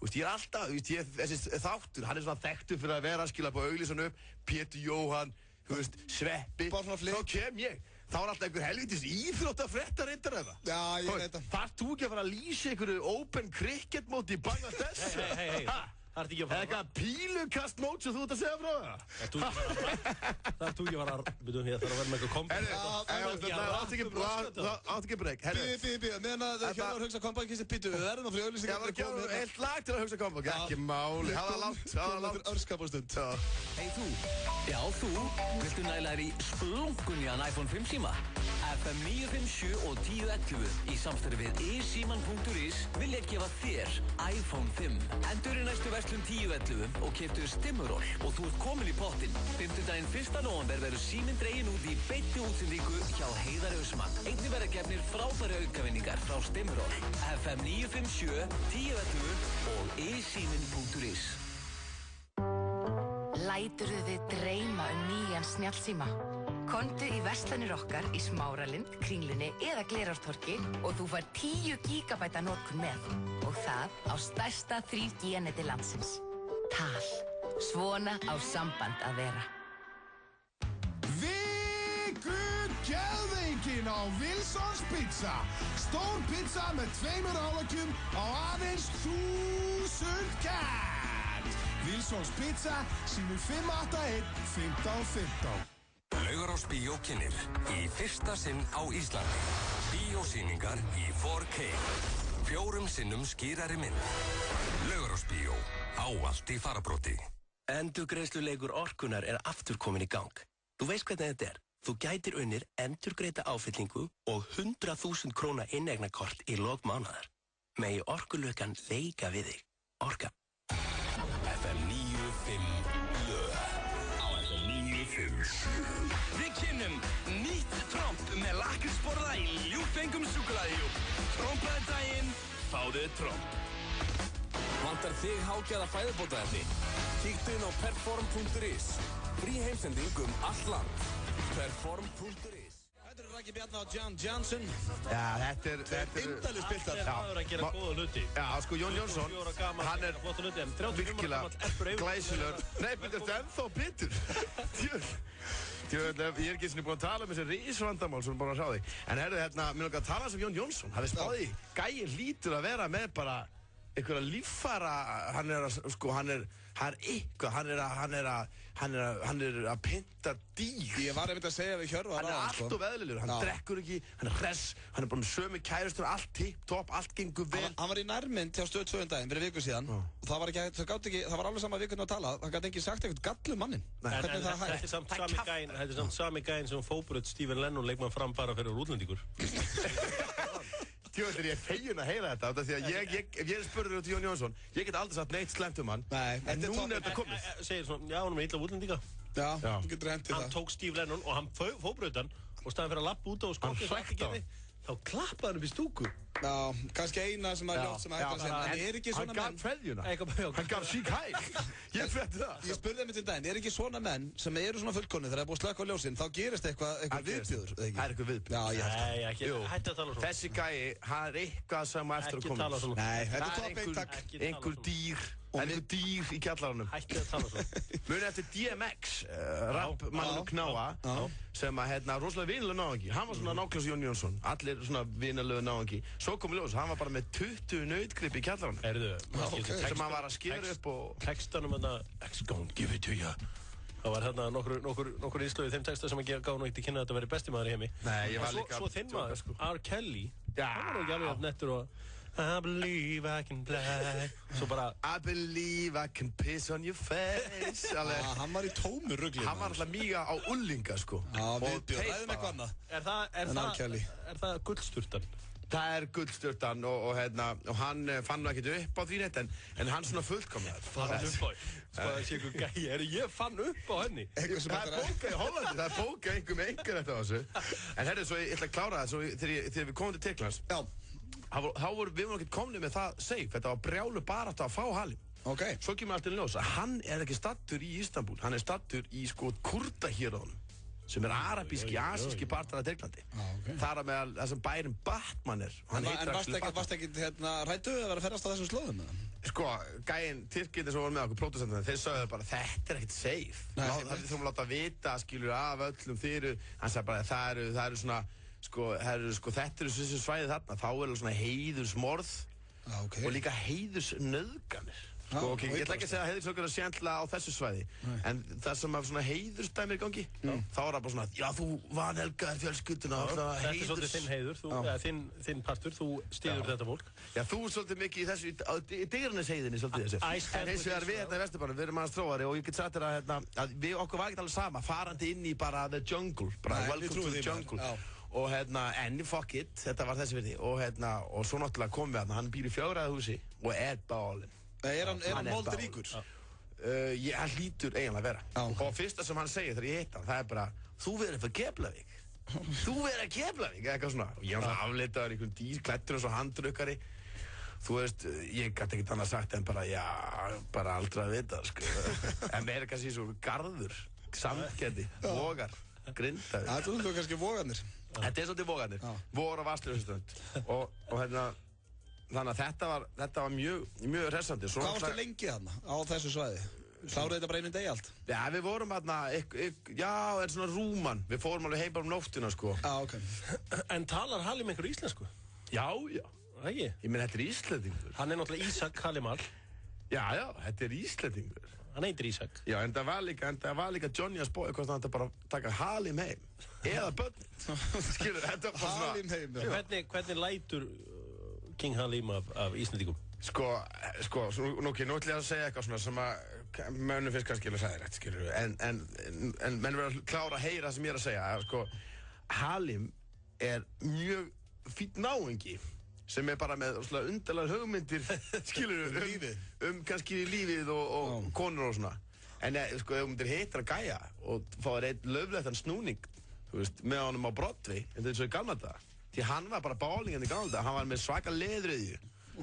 ég er alltaf, þessi þáttur, hann er svona þekktur fyrir að vera, skila på auglýsanu, Pétur Jóhann, þú veist, Sveppi, þá kem ég. Þá er alltaf einhver helvitis íþróttafréttareytar eða. Já, ég veit það. Þarf þú ekki að fara að lýsa einhverju open cricket móti í Bangladesh? Hei, það ert ekki að fara... Eða eitthvað pílukast mót sem þú ert að segja frá það? Það ert þú ekki að fara... Byrjum, ég þarf að vera með eitthvað kompani. Það átt ekki breyk. Bíði, meðan að þau hjálpar að hugsa kompani, Pítu, við verðum að fyrir auðlýsingar. Ég var að gera eitt lag til að hugsa kompani. Ekki máli. Það var langt. Örskapastund. Hey þú, já þú, viltu næla þér í splunkunjan iPhone 5 síma? FM 957 og 1011 í samstarfi við eSíman.is vilja gefa þér iPhone 5. Endur í næstu verslun 1011 og keyptu Stimmuroll og þú ert komin í pottinn. Fimmtudaginn 1. nóvember verður síminn dregin út í beinni útsendingu hjá Heiðari Ausmann. Einnig verða gefnir frábæri aukavinningar frá Stimrol, FM 957, 1011 og isíminn.is. Læturðu þið dreyma nýjan snjallsíma? Komdu í verslanir okkar í Smáralind, Kringlunni eða Glerártorgi og þú fær 10 gigabæta notkun með. Og það á stærsta 3G-neti landsins. TAL. Svona á samband að vera. Geðveikin á Wilsons Pizza. Stór pizza með 2 álagjum á aðeins 1000 kall. Wilsons Pizza símur 581 1515. Laugarásbíó kynnir í fyrsta sinn á Íslandi. Bíósýningar í 4K. 4 sinnum skýrari mynd. Laugarásbíó. Ávallt í farabróti. Endurgreiðsluleikur Orkunnar er aftur komin í gang. Þú veist hvernig þetta er. Þú gætir unnir endurgreidda áfyllingu og 100.000 króna inneignarkort í lok mánaðar. Megi Orkulökan leika við þig. Orka. FM 95 lög. Á FM 95. Við kynnum nýtt tromp með lakrísborða í ljúffengum súkkulaði. Tromplaðdaginn, fáðu tromp. Vantar þig hágæða fæðubótaefni? Kíktu inn á perform.is. Frí heimsending allt land. Perform.is. Þetta eru Raggi Bjarna og Jan Jansson. Já, þetta er indæli spiltar. Það er að gera góða hluti. Já, sko, Jón Jónsson, hann er virkilega glæsilegur. Nei, þetta er ennþá bitur. Ég er ekki svona búin að tala um þessi risvandamál sem er búin að sjá þig. En herðu, mér langar að tala sem Jón Jónsson. Það er spáði, gæinn hlýtur að vera með bara einhverja líffæra, hann er að pynta dýr. Ég var einmitt að segja við Hjörvar hann er allt of eðlilegur, hann drekkur ekki, hann er hress, hann er bara með sömu kærustur, allt tipp-topp, allt gengur vel. Hann var í nærmynd hjá Stöð 2 daginn fyrir viku síðan og það var alveg sama vikunni að tala, það gæti enginn sagt eitthvað gallum mannin. En þetta er samt sami gæinn sem fóbrödd Stephen Lennon leikmann fram bara fyrir útlendingur. Tjóðir, ég er fegin að heyra þetta, því að ef ég spurður út í Jón Jónsson, ég get aldrei satt neitt slemt um hann, en núna er þetta komið. Segir svona, já, hann er með illa útlendinga. Já, þú getur hendið það. Hann tók Steve Lennon og hann fóbrödd hann og staðan fyrir að lappa út á skókið svo ekki gerði, þá klappaði hann upp í stúku. Já, kannski eina sem að hljótt sem að hægt að segja, en er ekki svona menn... Hann gaf kveðjuna, hann gaf sík hæg, ég frétti það. Ég spurði þeim til daginn, er ekki svona menn sem eru svona fullkomnir þegar það er búið að slökkva á ljósinn, þá gerist eitthvað viðbjóður, eða ekki? Það er eitthvað viðbjóður. Já, ég held það. Ekki, hætti að tala svona. Þessi gæi, hann er eitthvað sem eftir að koma. Ekki tala svona. Nei, þetta er topp eintak. Einhver dýr í kjallaranum. Hætti að tala svona. Muni eftir DMX, rappmanninu Knáa, sem að rosalega vinalega náðangi. Hann var svona nákvæmlega Jón Jónsson, allir svona vinalega náðangi. Svo kom í ljós, hann var bara með 20 nautgrip í kjallaranum. Sem hann var að skera upp og... Textanum X gon' give it to ya. Það var nokkur íslögu í þeim texta sem ekki gáði nú eitt í kynna að þetta veri bestimaður í heimi. Nei, ég var líka... Svo þinn maður, R. Kelly, hann var nú ekki alveg nettur og... I believe I can fly. Svo bara I believe I can piss on your face. Hann var í tómu rugli. Hann var alltaf míga á ullinga sko. Já, viðbjóð, ræðum eitthvað annað. Er það guldsturtan? Það er guldsturtan og hann fann nú ekkert upp á því neitt en hann svona fullkomlega. Fann upp á því? Það sé eitthvað gæi, ég fann upp á henni. Það er bóka í Hollandi, það er bóka einhver með einhver eftir á þessu. En herru, svo ég ætla að klára það, þegar við komum til Tyrklands. Já. Þá voru við ekkert komnið með það safe, þetta var brjálu baráttu að fá Halim. Okay. Svo kemur allt í ljós að hann er ekki stattur í Istanbul, hann er stattur í sko Kurdahéraðunum, sem er arabíski, asíski partur af Tyrklandi. Þar að meðal þessum bærin Batman er. En varst ekki ræddu að vera að ferðast á þessum slóðum? Sko, gæinn, Tyrkirnir sem voru með okkur, prótestantarnir, þeir sögðu bara, þetta er ekkert safe. Það þurfum að láta vita, skilur af öllum þeirru. Hann sagði bara, það eru svona, þetta eru þessu svæði þarna, þá er svona heiðursmorð og líka heiðursnauðganir. Ég ætla ekki að segja að heiðursnauðganir sé endilega á þessu svæði, en það sem er svona heiðursdæmir í gangi, þá er það bara svona, já þú vanhelgaðir fjölskylduna. Þetta er svolítið þinn heiður, þinn partur, þú styður þetta fólk. Já, þú er svolítið mikið í þessu, í Digranesheiðinni svolítið þessu. En eins og við hérna í Vesturbænum, við erum aðeins þróari og ég get sagt þér að við okkur var ekkert alveg sama, farandi inn í bara the jungle, bara welcome to the jungle. Og en fuck it, þetta var þessi fyrir því og svo náttúrulega komum við hann býr í 4 hæða húsi og er bálinn. Er hann molduríkur? Hann hlýtur eiginlega að vera. Og fyrsta sem hann segir þegar ég hitt hann, það er bara þú verður fyrir Keflavík. Þú verður Keflavík, eitthvað svona. Og ég var svona afleitaður, einhvern dýr, klættur eins og handrukkari. Þú veist, ég gæti ekkert annað sagt en bara, já, bara aldrei að vita, sko. En meira kannski svo garður, samketti, vogar, Grindavík. Það er svona kannski vogarnir. Þetta er svolítið vogarnir. Vogar á Vatnsleysuströnd. Og hérna, þannig að þetta var mjög hressandi. Hvað varstu lengi þarna á þessu svæði? Kláruðu þetta bara einum degi allt? Já, við vorum þarna, svona rúman. Við fórum alveg heim bara nóttina, sko. Ok. En talar Halim einhver íslensku? Já. Ekki? Ég meina, þetta er Íslendingur. Hann er náttúrulega Ísak Halimar. Já, þetta er Íslendingur. Hann heitir Ísak. Já, en það var líka Johnny að spója hvort hann ætti bara að taka Halim heim. Eða börnin. Skilur, þetta var bara svona... Halim heim, já. Hvernig lætur King Halim af Íslendingum? Sko, nú ætlum ég að segja eitthvað svona sem að mönnum finnst kannski að segja rétt, skilur. En menn verður að klára að heyra það sem ég er að segja. Sko, Halim er mjög fínn náungi sem er bara með undarlegar hugmyndir, skilur, kannski lífið og konur og svona. En sko, ef þú myndir hittar að gæja og fá þér einn löflegtan snúning, þú veist, með honum á Broadway, en þetta er svo í gamla daga. Því hann var bara bálingandi í gamla daga, hann var með svaka leðriðju.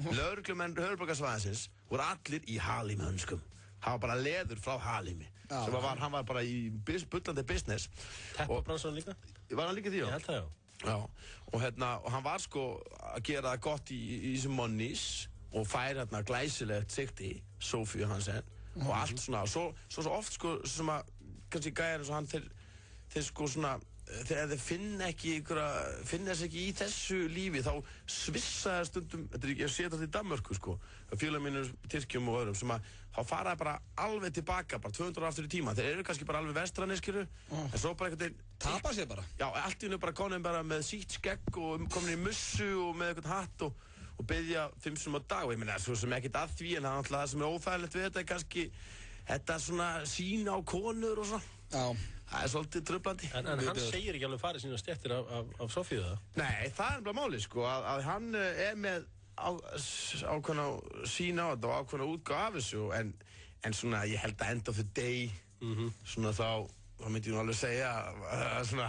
Lögreglumenn höfuðborgarsvæðisins voru allir í Halim-hönskum. Það var bara leður frá Halimi. Hann var bara í bullandi business. Teppabransan líka? Var hann líka því, já? Ég held það, já. Já, og hann var sko að gera það gott í þessum Monnís og fær glæsilegt sigti, Sofíu Hansen og allt svona, svo oft sko sem að kannski gæjar eins og hann þeir sko svona, þegar þeir finna þess ekki í þessu lífi þá svissa það stundum, ég sé þetta í Danmörku sko, félagum mínum Tyrkjum og öðrum sem að þá fara það bara alveg tilbaka, bara 200 aftur í tíma, þeir eru kannski bara alveg vestranir skilur, en svo bara einhvern veginn tapa sér bara? Já, allt í hennu bara komin bara með sítt skegg og komin í mussu og með einhvern hatt og beðja 5 sinnum á dag og ég meina, svo sem ekkert að því en það sem er óþægilegt við þetta er kannski þetta svona sín á konur og svona. Já. Það er svolítið tröflandi. En hann segir ekki alveg farið sína stéttir af Sofíu það? Nei, það er bara málið sko, að hann er með ákveðna sín á þetta og ákveðna útgáð af þessu en svona ég held að end of the day svona þá myndi ég nú alveg segja svona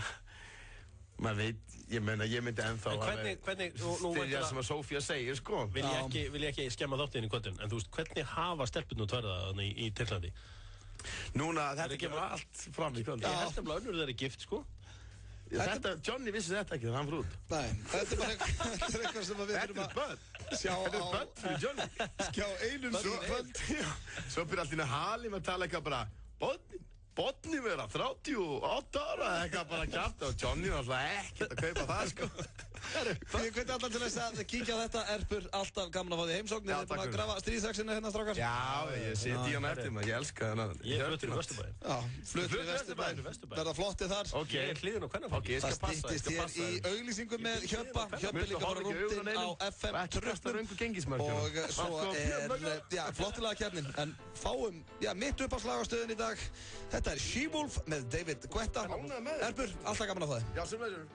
maður veit, ég myndi ennþá styðja sem að Sofía segir sko. Vil ég ekki skemma þáttinn í kvöldin, en þú veist, hvernig hafa stelpunum tverða þannig í Tyrklandi? Núna, þetta kemur allt fram í kvöld. Ég held að önnur þeirri gift sko. Johnny vissi þetta ekki þegar hann fór út. Nei, þetta er bara eitthvað sem við þurfum að sjá á... Þetta er börn fyrir Johnny. Sjá einum kvöld. Svo byrja allt í Halim að tala eitthvað bara Botni vera 38 ára eitthvað bara kjafta og Johnny var alltaf ekkert að kaupa það sko. Ég hveti alltaf til þess að kíkja á þetta. Erpur, alltaf gaman að fá því heimsókn. Þið er búin að grafa stríðsaxina hérna strákar. Já, ég sé því hann eftir maður, ég elska þennan. Ég er fluttur í Vesturbæinn. Já, fluttur í Vesturbæinn. Verða flottið þar. Ok, ég er hliðin á Kvennafólki. Það styttist hér í auglýsingu með Hjöppa. Hjöppi líka fara rúndinn á FM Tröfnum. Og svo er flottilega keppnin. En fáum mitt upp á slagastöðin í dag. Þetta er She-Wolf með David Guetta. Erpur, alltaf gaman að fá þig. Já, sem verður.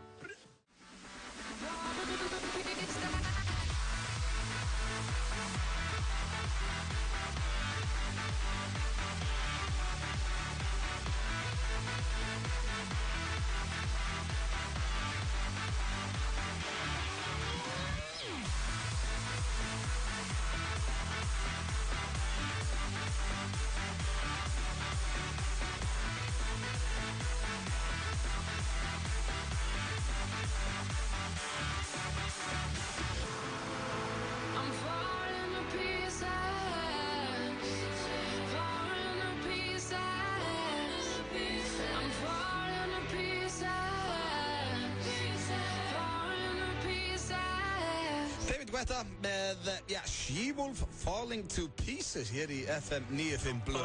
Guetta með, She-Wolf Falling to Pieces hér í FM 95 Blö.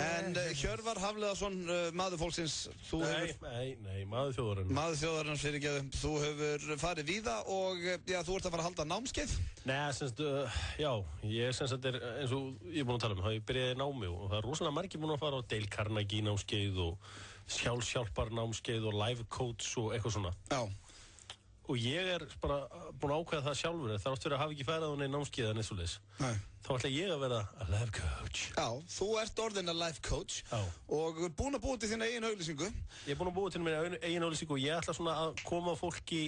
En Hjörvar Hafliðason, maður fólksins, þú hefur... Nei, maður þjóðarinnar. Maður þjóðarinnar, fyrirgeðu. Þú hefur farið víða og, þú ert að fara að halda námskeið? Nei, ég eins og ég er búin að tala það ég byrjaði námi og það er rosalega margir búin að fara á Dale Carnegie námskeið og sjálfshjálpar námskeið og life coach og eitthvað svona. Já. og ég bara búin að ákveða það sjálfur, þar átt fyrir að hafa ekki færið á henni námskeið eða neitt svoleiðis. Þá ætla ég að vera a life coach. Já, þú ert orðin a life coach. Já. Og búin að búa til þína eigin auglýsingu. Ég er búin að búa til mína eigin auglýsingu og ég ætla svona að koma fólki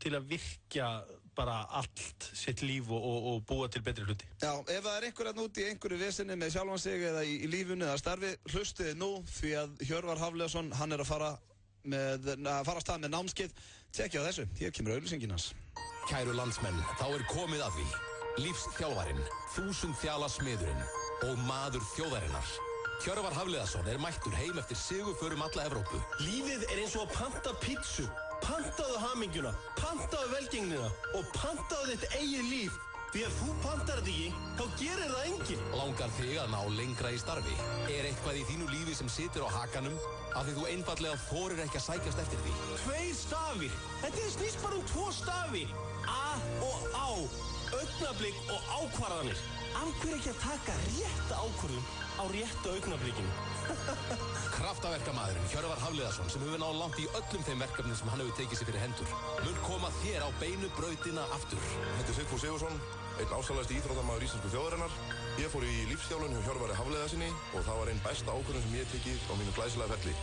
til að virkja bara allt sitt líf og búa til betri hluti. Já, ef það einhver út í einhverju vesinni með sjálfan sig eða í lífunu eða starfi, hlustið nú því að Hjörvar Hafliðason, hann að fara af stað með námskeið. Tjekkja á þessu, hér kemur auglýsingin hans. Kæru landsmenn, þá komið að því. Lífsþjálfarinn, 1000 þjala smiðurinn og maður þjóðarinnar. Hjörvar Hafliðason mættur heim eftir sigurför alla Evrópu. Lífið eins og að panta pítsu. Pantaðu hamingjuna, pantaðu velgengnina og pantaðu þitt eigið líf. Því ef þú pantar þetta ekki, þá gerir það enginn. Langar þig að ná lengra í starfi? Eitthvað í þínu lífi sem situr á hakanum af því þú einfaldlega þorir ekki að sækjast eftir því? 2 stafir. Þetta snýst bara 2 stafi. A og á. Augnablik og ákvarðanir. Af hverju ekki að taka rétta ákvörðun á rétta augnablikinu? Kraftaverkamaðurinn Hjörvar Hafliðason sem hefur náð langt í öllum þeim verkefnum sem hann hefur tekið sér fyrir hendur mun koma þér á beinu brautina aftur. Þetta Sigfús Sigurðsson, einn ásælasti íþróttamaður íslensku þjóðarinnar. Ég fór í lífsþjálfun hjá Hjörvari Hafliðasyni og það var einn besta ákvörðun sem ég tekið á mínu glæsilega ferli.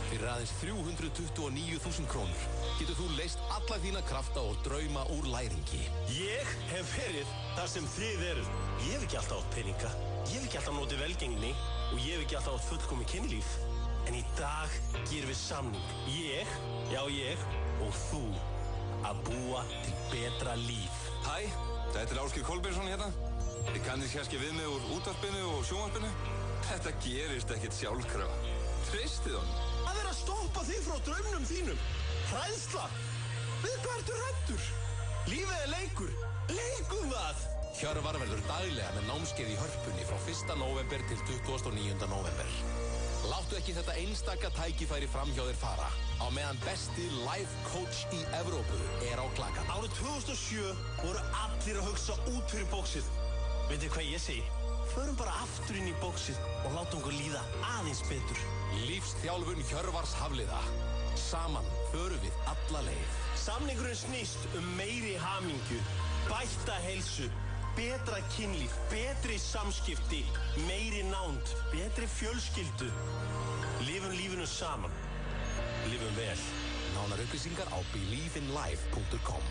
Fyrir aðeins 329.000 krónur getur þú leyst alla þína krafta og drauma úr læringi. Ég hef verið þar sem þið eruð. Ég hef ekki alltaf átt peninga, ég hef ekki alltaf notið velgengni og ég hef ekki alltaf átt fullkomið kynlíf. En í dag gerum við samning. Ég og þú að búa til betra líf. Hæ, þetta Ásgeir Kolbeinsson hérna. Þið kannist kannski við mig úr útvarpinu og sjónvarpinu. Þetta gerist ekkert sjálfkrafa. Treystið honum. Að vera að stoppa þig frá draumnum þínum. Hræðsla. Við hvað ertu hræddur? Lífið leikur. Leikum það. Hjörvar verður daglega með námskeið í Hörpunni frá 1. nóvember til 29. nóvember. Láttu ekki þetta einstaka tækifæri fram hjá þér fara á meðan besti life coach í Evrópu á klakan. Árið 2007 voru allir að hugsa út fyrir bóksið. Veitir hvað ég segi? Förum bara aftur inn í bóksið og látum okkur líða aðeins betur. Lífsþjálfun Hjörvars Hafliða. Saman förum við alla leið. Samningurinn snýst meiri hamingju, bætta heilsu, betra kynlíf, betri samskipti, meiri nánd, betri fjölskyldu. Lifum lífinu saman. Lifum vel. Nánar upplýsingar á believeinlife.com.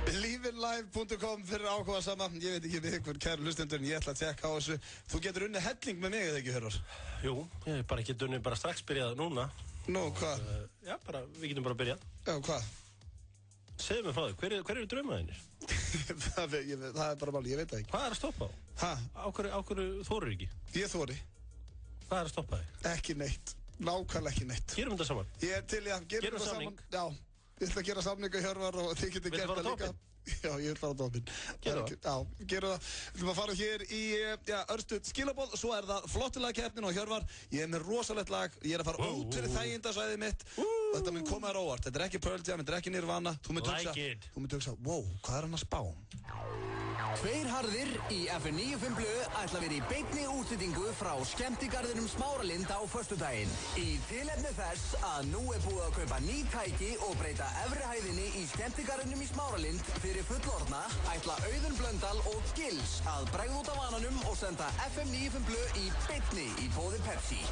Believeinlife.com fyrir áhuga sama. Ég veit ekki við ykkur kæru hlustendur en ég ætla að tjekka á þessu. Þú getur unnið helling með mig eða ekki, Hjörvar? Jú, ég bara ekki unnið bara strax byrjað núna. Nú, hvað? Já, við getum bara byrjað. Já, hvað? Segðu mig frá þig, hver eru draumaðinir? það bara máli, ég veit það ekki. Hvað að stoppa á? Hæ? Á hverju þorir ekki? Ég þori. Hvað að stoppa þig? Ekki neitt. Nákvæmlega ekki neitt. Gerum þetta saman? Ég til í að gerum þetta saman. Já. Ég ætla að gera samningu Hjörvar og þið getur gert það líka. Já, ég vil fara á toppinn. Gerum það? Já, gerum það. Við ætlum að fara hér í örstuð skilaboð. Svo það flottulega-keppnin og Hjörvar. Ég með rosalegt lag. Ég að fara út fyrir þægindasvæðið mitt. Og þetta mun koma þér óvart. Þetta ekki Pearl Jam, þetta ekki Nirvana. Þú mynd hugsa, wow, hvað hann að spá? 2 harðir í FM 95 Blu ætla að vera í beinni útsetningu frá skemmtigarðinum Smáralind á föstudaginn. Í tilefni þess að nú búið að kaupa ný tæki og breyta efri hæðinni í skemmtigarðinum í Smáralind fyrir fullorðna ætla Auðun Blöndal og Gils að bregða út af vananum og senda FM 95 Blu í beinni í boði Pepsi.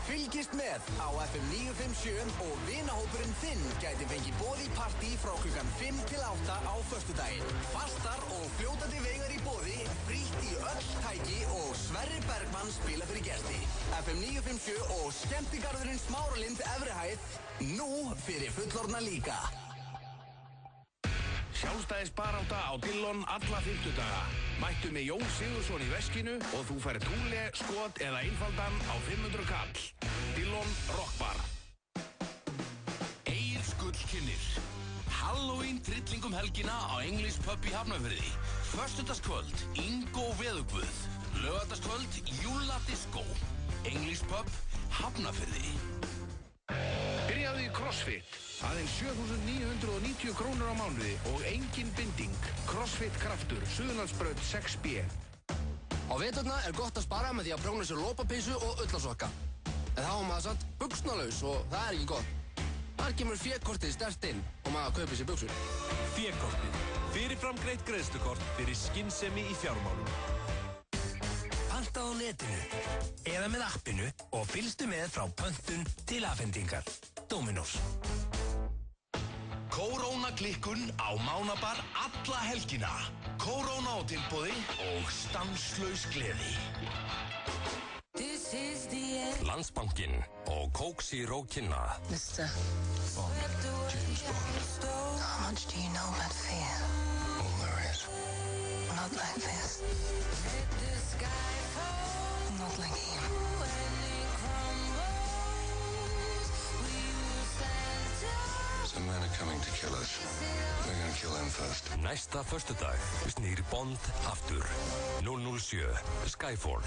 Fylgist með á FM 957 og vinahópurinn þinn gæti fengið boði í partí frá klukkan 5 til 8 á föstudaginn. Fastar og fljótandi veigar í boði, frítt í öll tæki og Sverrir Bergmann spila fyrir gesti. FM 957 og skemmtigarðurinn Smáralind Efrihæð, nú fyrir fullorðna líka. Sjálfstæðisbarátta á Dillon alla 50 daga. Mættu með Jón Sigurðsson í veskinu og þú færð túle, skot eða einfaldan á 500 kall. Dillon Rockbar. Egils gullkynnir. Halloween trilling helgina á English Pub í Hafnarfirði. Föstudagskvöld, Ingo Veðugvöð. Laugardagskvöld, Júlla Disco. English Pub, Hafnarfirði. Byrjaðu í CrossFit. Aðeins 7.990 krónur á mánuði og engin binding. CrossFit Kraftur, Suðurlandsbraut 6B. Á veturna gott að spara með því að prjóna sér lopapeysu og ullasokka. En þá maður samt buxnalaus og það ekki gott. Þar kemur fékortið sterkt inn og maður kaupir sér buxur. Fékortið. Fyrirfram greitt greiðslukort fyrir skynsemi í fjármálum. Panta á netinu eða með appinu og fylgstu með frá pöntun til afhendingar. Dominos. Kóróna-klikkun á Mánabar alla helgina. Kóróna á tilboði og stanslaus gleði. Landsbankinn og Coke Zero kynna. Mr. Bond, James Bond. How much do you know about fear? All there is. Not like this. Not like him. Some men are coming to kill us. We're gonna kill them first. Næsta föstudag snýr Bond aftur. 007 Skyfall.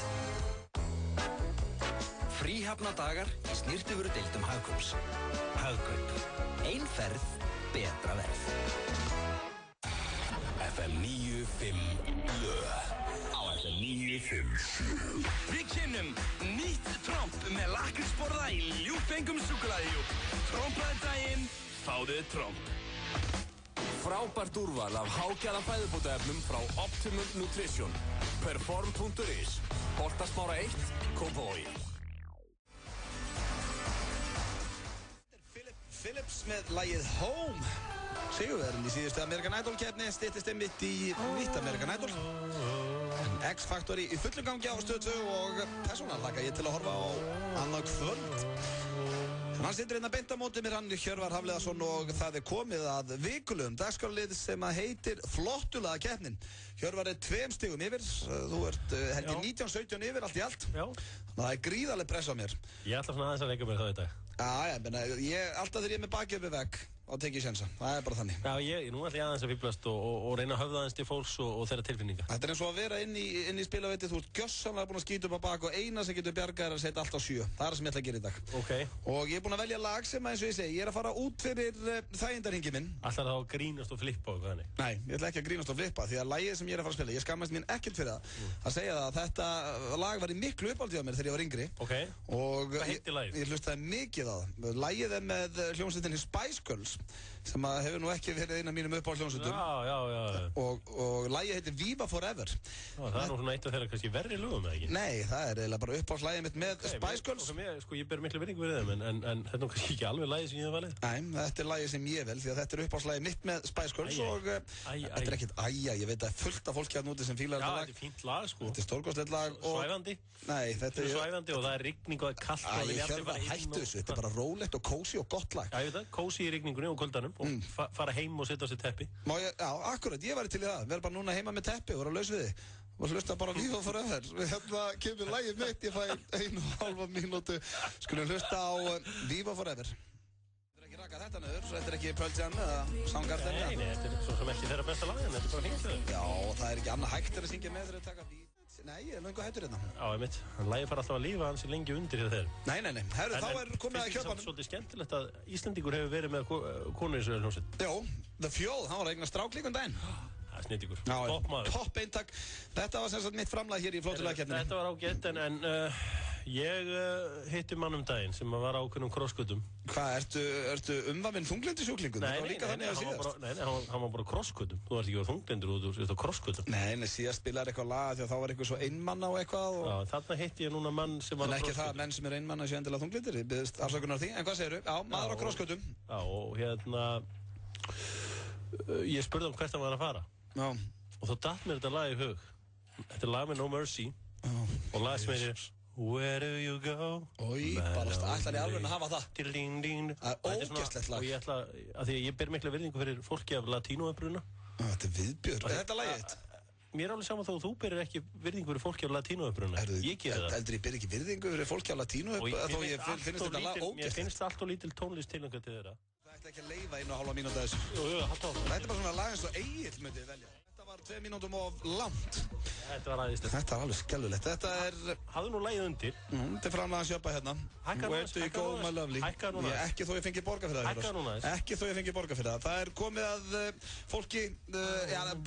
Fríhafnadagar í snyrtivörudeildum Hagkaups. Hagkaup. Ein ferð, betra verð. FM 95 blö. Á FM 95. Við kynnum nýtt tromp með lakrísborða í ljúffengum súkkulaðijúk. Trompaði daginn, fáðu tromp. Frábært úrval af hágæða fæðubótaefnum frá Optimum Nutrition. Perform.is. Holtasmára 1, Kópavogi. Phillips með lagið Home. Sigurverðin í síðustu American Idol keppni styttist einmitt í nýtt American Idol. X-Factor í fullu gangi á Stöð 2 og persónulega hlakka ég til að horfa á annað kvöld. Hann situr hérna beint á móti mér, hann Hjörvar Hafliðason og það komið að vikulegum dagskrárlið sem að heitir Flottulega keppnin. Hjörvar 2 stigum yfir, þú ert held í 19-17 yfir allt í allt. Já. Það gríðarleg press á mér. Ég ætla svona aðeins að leika mér það í dag. Já, alltaf þegar ég er með bakið uppi vegg og tekið sjensa, það er bara þannig. Já, nú ætla ég aðeins að fíblast og reyna að höfða aðeins til fólks og þeirra tilfinninga. Þetta er eins og að vera inn í spilaveiti, þú ert gjössamlega búin að skýta upp á bak og eina sem getur bjargað er að setja allt á 7. Það er það sem ég ætla að gera í dag. Ok. Og ég er búin að velja lag sem, eins og ég segi, ég er að fara út fyrir þægindarhingin minn. Ætlar það að grínast og flippa og hvað þannig? Nei, ég ætla ekki að grínast og flippa því að lagið sem ég er að fara að spila, ég skammast mín ekkert fyrir það. Að segja það að þetta lag var í miklu uppáhaldi á mér þegar ég var yngri. Ok. Og hvað heitir lagið? Ég hlustaði mikið á það. Lagið er með hljómsveitinni Spice Girls sem hefur nú ekki verið einn af mínum uppáhaldsljómsveitum. Já. Og lagið heitir Viva Forever. Já, það er nú svona eitt af þeirra kannski verri lögum, eða ekki? Nei, það er eiginlega bara uppáhaldslagið mitt með Spice Girls. Ég ber miklu virðingu fyrir þeim, en þetta er nú kannski ekki alveg lagið sem ég hef valið. Nei, þetta er lagið sem ég vel, því að þetta er uppáhaldslagið mitt með Spice Girls og þetta er ekkert ég veit að það er fullt af fólki hérna úti sem fílar þetta lag. Já, þetta er fínt lag, sko. Þetta er stórkostlegt lag og... Svæfandi? Nei, þetta er... Svæfandi og það er rigning og það er kallt og það vilja allir fara inn og... Hættu þessu, þetta er bara rólegt og kósí og gott lag. Já, ég veit það, kósí í rigningunni og kuldanum og fara heim og setja á sig teppi. Já, akkurat, ég væri til í það. Verð bara núna heima með teppi og vera laus við þig. Og hlusta bara Viva Forever. Hérna kemur lagið mitt, ég fæ 1,5 mínútu. Skulum hlusta á Viva Forever. Þetta er ekki rakað þetta niður, þetta er ekki Pearl Jam eða Soundgarden. Nei, þetta er svo sem ekki þeirra besta lag, en þetta er bara fínt. Já, og það er ekki annað hægt að syngja með þegar að taka vín. Nei, ég er nú einhver hættur hérna. Já, einmitt. Lagið fara alltaf að lífa hans í lengi undir hjá þeir. Nei. Herru, þá er komið að kjöpa hann. Svolítið skemmtilegt að Íslendingur hefur verið með konu í þessu hljómsveit. Já, The Fjóð, hann var að eigna strák líka daginn. Það er snillingur. Topp maður. Topp eintak. Þetta var sem sagt mitt framlag hér í Flottulega keppninni. Þetta var ágætt, en ég hitti mann daginn sem var ákveðnum krossgötum. Hvað, ertu umvafinn þunglindisjúklingur? Nei, hann var bara krossgötum. Þú ert ekki á þunglindur, þú ert á krossgötum. Nei, síðast spilaði eitthvað lag því að þá var eitthvað svo einmanna og eitthvað. Já, þarna hitti ég núna mann sem var á krossgötum. En ekki það, menn sem er einmanna séu endilega þunglindir. Ég biðst afsökunar því, en hvað segirðu? Já, maður á krossgötum. Já, og ég spurði hvert hann var að fara. Já. Og þá datt mér þetta lag í hug. Þetta er lag með No Mercy. Og lag sem heitir Where do you go? Bara ætlar ég alveg að hafa það. Það er ógeðslegt lag. Og ég ætla, að því ég ber mikla virðingu fyrir fólki af latínóuppruna. Þetta er viðbjörn. Er þetta lagið þitt? Mér er alveg saman þó að þú berir ekki virðingu fyrir fólki af latínóuppruna. Ég geri það. Heldur ég ber ekki virðingu fyrir fólki af latínóuppruna? Þó ég finnst þetta lag ógeðslegt. Mér finnst allt og lítil tónlist tilhengað til þeirra. Það ætla ekki að leifa 1,5 mínútu að þessu. Jú, þetta er bara svona lag eins og Egill myndi velja. Þetta var 2 mínútum of langt. Þetta var aðeins. Þetta var alveg skellulegt. Þetta hafðu nú lagið undir. Þetta framlega sjöpa hérna. Where do you go, my lovely? Hækka núna. Ekki þó ég fengi borga fyrir það. Hækka núna. Ekki þó ég fengi borga fyrir það. Það er komið að fólki,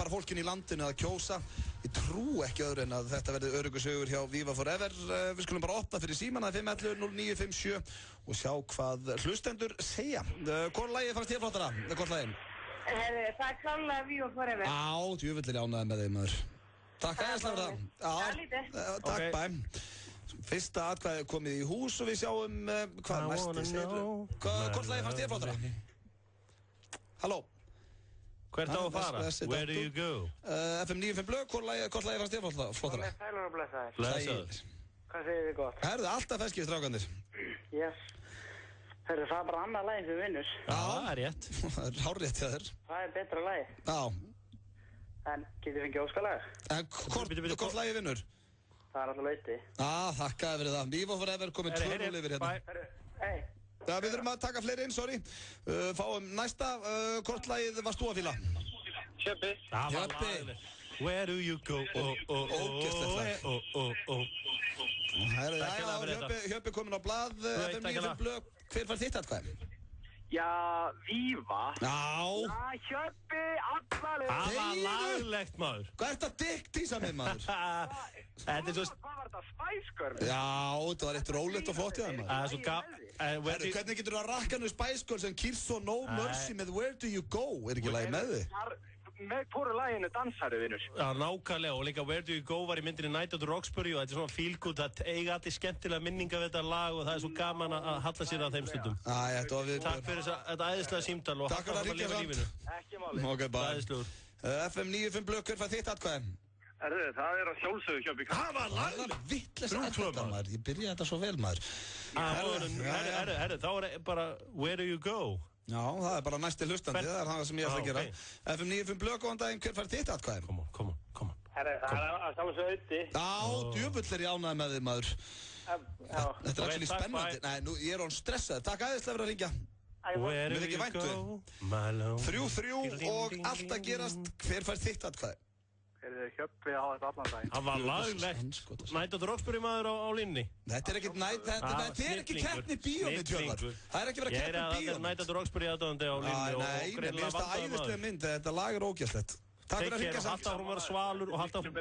bara fólkin í landinu að kjósa. Ég trú ekki öðru en að þetta verði öruggusögur hjá Viva Forever. Við skulum bara opna fyrir símana 511-0957 og sjá hvað hlustendur segja. Hvort lagið fannst þér flottara? Hvort lagið? Það er klálega Viva Forever. Á, djúvillir ánægði með þig, maður. Takk æðislega fyrir það. Takk, bæ. Fyrsta atkvæði komið í hús og við sjáum hvað næsti segir. Hvort lagið fannst þér flottara? Halló? Hvert á að fara? Where do you go? FM 95 blöð, hvort lagið fannst þér flottara? Sælar og blessaðir. Blessaður. Hvað segir þið gott? Herðu, alltaf feskið strákanir. Yes. Herðu, það er bara annað lagið sem vinnur. Já, það er rétt. Það er hárrétt hjá þér. Það er betra lagið. Já. En getur fengið óskalag? En hvort lagið vinnur? Það er alltaf lauti. Þakkaði fyrir það. Viva Forever komið 2-0 yfir hérna. Hei. Við þurfum að taka fleiri inn, sorry. Fáum næsta, hvort lagið varst þú að fíla? Hjöppi. Hjöppi. Where do you go? Ógeðslegt lag. Hjöppi komin á blað, FM 95 blöð. Hver fær þitt atkvæði? Já, Viva. Já. Hjöppi, allalegu. Það var laglegt, maður. Hvað ert að dicktísa mig, maður? Þetta er svo... Hvað var þetta, Spice Girls? Já, þetta var eitt rólegt og flott í það, maður. Það er svo Hvernig getur þú að rakka nú Spice Girls en Kills og No Mercy með Where do you go? Er ekki lagið með þig? Með hvoru laginu dansari, vinnur. Já, nákvæmlega, og líka Where do you go var í myndinni Night at the Roxbury og þetta er svona feel good, það eiga allir skemmtilega minninga við þetta lag og það er svo gaman að halla sér að þeim stundum. Takk fyrir þetta æðislega símtal og takk fyrir að lifa lífinu. Ekki máli. Ok, bye. Æðislegur. FM 95 blökkur fær þitt atkvæði. Það er að sjálfsögðu Hjöppi. Það var laglega. Vittlust þetta, maður. Ég byrjaði þetta svo vel, maður. Herru, þá er bara Where do you go? Já, það er bara næsti hlustandi, það er það sem ég ætla að gera. FM 95 blöð, góðan daginn, hver fær þitt atkvæði? Come on. Herru, það er að sjálfsögðu Öddi. Já, djöfull ég ánægði með þig, maður. Þetta er actually spennandi. Nei, ég er orðinn stressaður. Takk æðislega fyrir að ringja. Where do you go, my love? 3-3 og allt að gerast. Hver fær þitt atkvæði? Hjöppi á þetta allan dag. Það var laglegt. Night at the Roxbury maður á línni. Þetta er ekki keppni bíómynd, Hjörvar. Það er ekki verið að keppni bíómynd. Ég er Night at the Roxbury aðdóðandi á línni og Nei, mér finnst það æðislega mynd. Þetta lag er ógeðslegt. Takk fyrir að hringja samt. Halda áfram að vera svalur og halda áfram.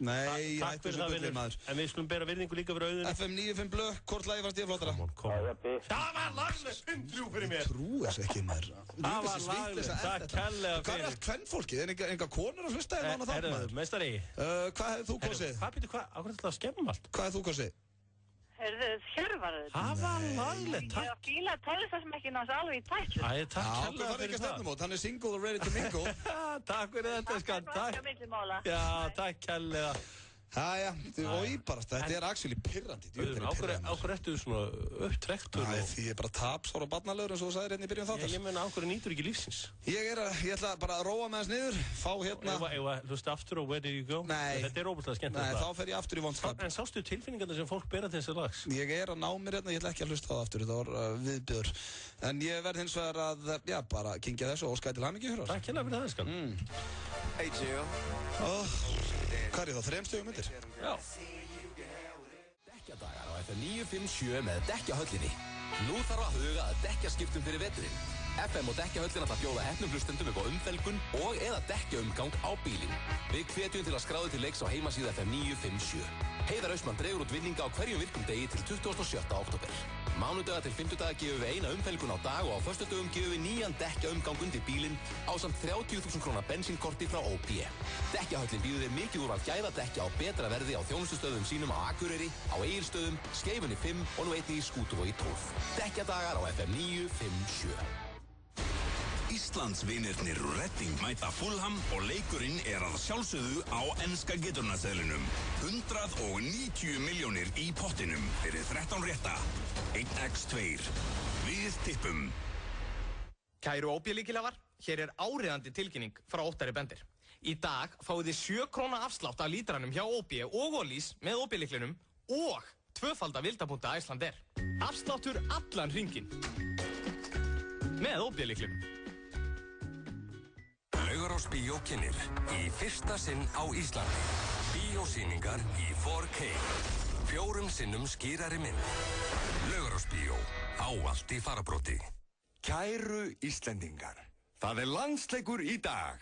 Nei, takk fyrir það, vinnur. En við skulum bera virðingu líka fyrir auðinu. FM 95 blöð, hvort lagi fannst ég flottara? Það var laglegt 5-3 fyrir mér. Trú þess ekki, maður. Það var laglegt, takk kærlega fyrir. Hvað er allt kvennfólkið? Er enga konur að hlusta ef hana þátt, maður? Meistari. Hvað hefði þú kosið? Hvað er þetta að skemma allt? Hvað hefði þú kosið? Hjörvar. Það var laglegt, takk. Ég fíla tónlistasmekkin hans alveg í tætlu. Æ, takk kærlega fyrir það. Hann er single and ready to mingle. Takk fyrir þetta, skan. Já, takk kærlega. Jæja, og íbarast, þetta er actually pirrandi. Áhverju ertu svona upptrektur? Því ég er bara tapsár og barnalegur eins og þú sagðir hérna í byrjun þáttar. Ég meina, áhverju nýtur ekki lífsins? Ég ætla bara að róa með hans niður, fá hérna... Hlusta aftur og Where do you go? Nei. Þetta er óbúinlega skemmt. Nei, þá fer ég aftur í vondskap. En sástu tilfinningarna sem fólk bera til þessi lags? Ég er að ná mér hérna, ég ætla ekki að hlusta á það aftur, þetta var viðbjör. En ég verð hins vegar að, bara kynkja þessu og óska til hamingju, Hjörvar. Takk hérna fyrir það, skan. Hey, Jill. Hvað er það, 3 stigum undir? Já. Dekkjadagar á FM 957 með Dekkjahöllinni. Nú þarf að huga að dekkjaskiptum fyrir veturinn. FM og Dekkjahöllin ætla að bjóða hefnum hlustendum upp á umfelgun og eða dekkjaumgang á bílinn. Við hvetjum til að skráðu til leiks á heimasíðu FM 957. Heiðar Austmann dregur út vinninga á hverjum virkum degi til 27. október. Mánudaga til 5. daga gefum við eina umfelgun á dag og á föstudögum gefum við nýjan dekkjaumgang undir bílinn ásamt 30.000 króna bensínkorti frá OP. Dekkjahöllin býður þér mikið úrval gæðadekkja á betra verði á þjónustustöðum sínum á Akureyri, á Egilsstöðum, Skeifunni 5 og nú einnig í Skútuvogi 12. Dekkjadagar á FM 957. Íslandsvinirnir úr Redding mæta Fulham og leikurinn er að sjálfsögðu á enska geturnaseðlinum. 190 milljónir í pottinum fyrir 13 rétta. 1x2. Við tippum. Kæru OB-líkilafar, hér er áriðandi tilkynning frá Óttari Bendir. Í dag fáið þið 7 króna afslátt af lítranum hjá OB og Ólís með OB-líklinum og 2-falda vildapunta Icelandair. Afsláttur allan hringinn með OB-líklinum. Laugar á Laugarásbíó kynnir í fyrsta sinn á Íslandi. Bíósýningar í 4K. 4 sinnum skýrari mynd. Laugarásbíó, ávallt í farabróti. Kæru Íslendingar, það landsleikur í dag.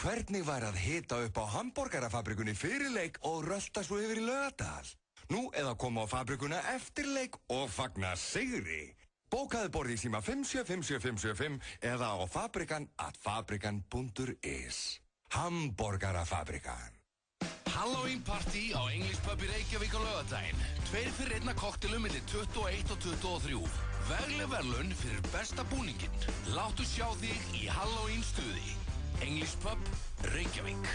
Hvernig var að hita upp á hamborgarafabrikunni fyrir leik og rölta svo yfir í Laugardal? Nú eða koma á fabrikuna eftir leik og fagna sigri. Bókaðu borð í síma 575755 eða á fabrikan@fabrikan.is. Hamborgarafabrikan. Halloween party á English Pub í Reykjavík á laugardaginn. 2 fyrir 1 koktelum milli 21 og 23. Vegleg verðlaun fyrir besta búninginn. Láttu sjá þig í Halloween stuði. English Pub, Reykjavík.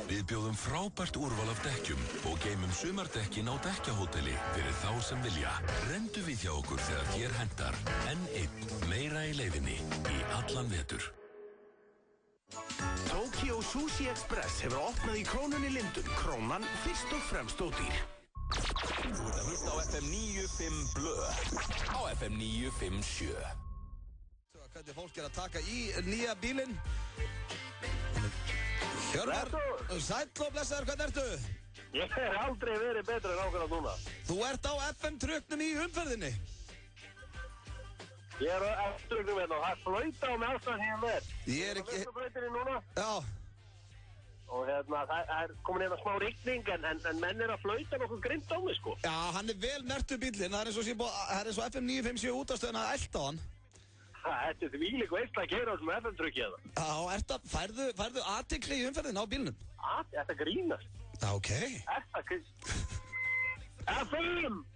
Við bjóðum frábært úrval af dekkjum og geymum sumardekkin á dekkjahóteli fyrir þá sem vilja. Rendu við hjá okkur þegar þér hentar. N1, meira í leiðinni í allan vetur. Tokyo Sushi Express hefur opnað í Krónunni Lindum. Krónan fyrst og fremst ódýr. Þú ert að hlusta á FM 95 Blö. Á FM 957. Hvernig fólk að taka í nýja bílinn. Hjörvar, sæll og blessaður, hvernig ertu? Ég aldrei verið betur en ákveðna núna. Þú ert á FM-tröknum í umferðinni. Ég á FM-tröknum hérna og það flauta á mig alltaf hér með. Ég ekki... Það flautir í núna. Já. Og það komin hérna smá rigning en menn að flauta nokkuð grimt á mig, sko. Já, hann vel mertur bílinn. Það eins og FM 957 útastöðin að elda á hann. Þetta er þvílík veist að gera á þessum FM-trökki hérna. Já, færðu athygli í umferðin á bílnum? Þetta grínast. Já, ok. FM!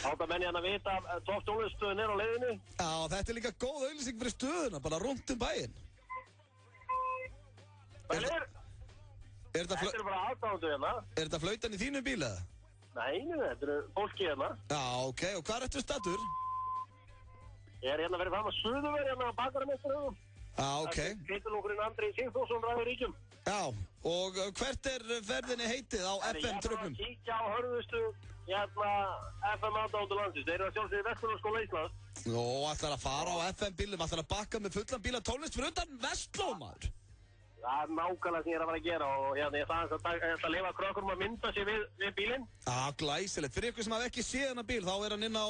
Átta menn hérna að vita að topp tónliststöðin á leiðinni. Já, þetta er líka góð auglýsing fyrir stöðuna, bara rundt bæinn. Þetta er bara aðdáðandu hérna. Er þetta flautan í þínu bíl eða? Nei, þetta er fólki hérna. Já, ok. Og hvað ertu staddur? Ég hérna verið fram að Suðurveri hérna á Bakaramestaröðum. Já, ok. Titulungurinn Andri Sigþórsson ræður ríkjum. Já, og hvert ferðinni heitið á FM-tröknum? Ég er að kíkja á hörðustu FM-aðdáðandu landsins. Þeir eru að sjálfsögðu Vestlómaskóla Íslands. Nú, ætlar að fara á FM-bílum, ætlar að bakka með fullan bíla tónlist fyrir utan Vestlómar. Það er nákvæmlega sem ég er að fara að gera og ég ætla að lifa krökkurum að mynda sér við bílinn. Já, glæsilegt. Fyrir ykkur sem hafa ekki séð hennar bíl, þá er hann inn á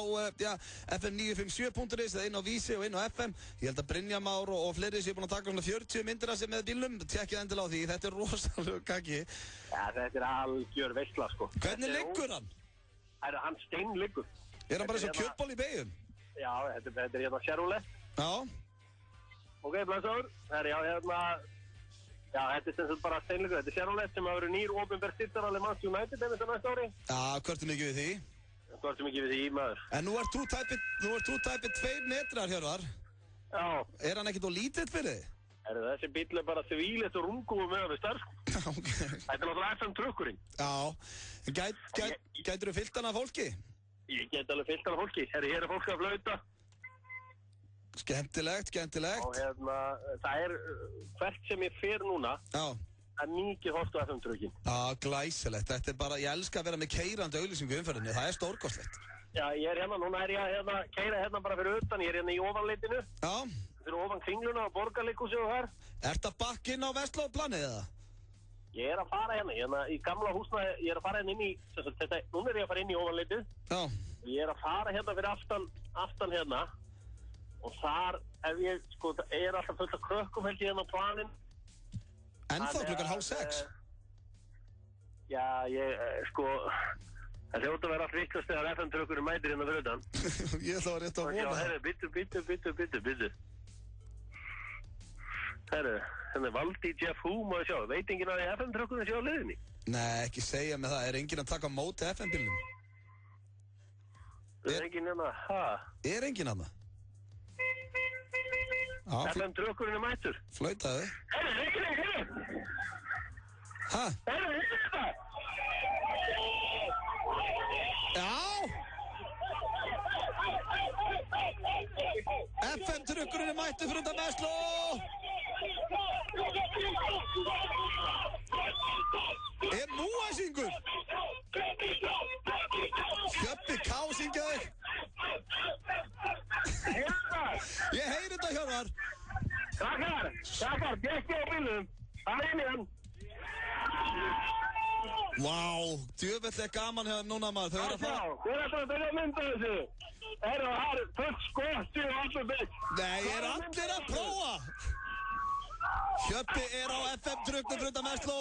FM957.is eða inn á Vísi og inn á FM. Ég held að Brynjar Már og fleiri séu búin að taka svona 40 myndir að sér með bílnum. Tjekkið endilega á því, þetta er rosalega kaki. Já, þetta er algjör veisla, sko. Hvernig liggur hann? Hann steinliggur. Er hann bara eins og kjötból í beigjum? Já, þetta er hérna Chevrolet. Já. Ok, blessaður. Já, þetta er sem sagt bara steinleikur. Þetta er Chevrolet sem hafa verið nýr opinber styrtarali Manns United ef þetta næsta ári. Já, hvertu mikið við því? Hvertu mikið við því, maður. En nú ert þú tæpið 2 metrar, Hjörvar. Já. Er hann ekkert of lítill fyrir þig? Þessi bíll er bara þvílegt og rungúið með við starf. Ok. Þetta er náttúrulega FM-trökkurinn. Já. Gætur þú fyllt hann af fólki? Ég get alveg fyllt hann af fólki. Hér er fólk að flauta. Skemmtilegt. Og það er hvert sem ég fer núna. Já. Það er mikið horft á FM-trökkin. Já, glæsilegt. Þetta er bara, ég elska að vera með keyrandi auglýsingu í umferðinni. Það er stórkostlegt. Já, núna er ég að keyra hérna bara fyrir utan. Ég er hérna í ofanleitinu. Já. Fyrir ofan Kringluna og Borgarleikhúsið og þar. Ertu að bakka inn á Vestlóplanið eða? Ég er að fara hérna í gamla húsna. Ég er að fara hérna inn í, núna er ég að fara inn í ofanleitið. Já. Ég er að fara hérna fyrir aftan hérna. Og þar, það er alltaf fullt af krökkum held ég hérna á planinn. Ennþá klukkan 5:30? Já, það hljóta að vera allt vittlust þegar FM-trökkurinn mætir hérna fyrir utan. Ég ætla að vera rétt að vona. Já, herru, byttu. Herru, hérna er Valdi Jeff Hu, maður sjá. Veit enginn að FM-trökkurinn sé á leiðinni? Nei, ekki segja mig það. Er enginn að taka á móti FM-bílnum? Er enginn hérna, Er enginn hérna? FM-trökkurinn er mættur. Flautaðu. Herru, ekki. Hæ? Herru, ekki þetta! Já! FM-trökkurinn er mættur fyrir þetta Vestló! Er múæsingur? Hjöppi K syngja þig. djöfull gaman hjá þeim núna maður. Þau eru að fara. Hver er að byrja að mynda þessu? Það er fullt skoti og allir byggt. Nei, allir að prófa. Hjöppi á FM-trugnum fyrir utan Vestló.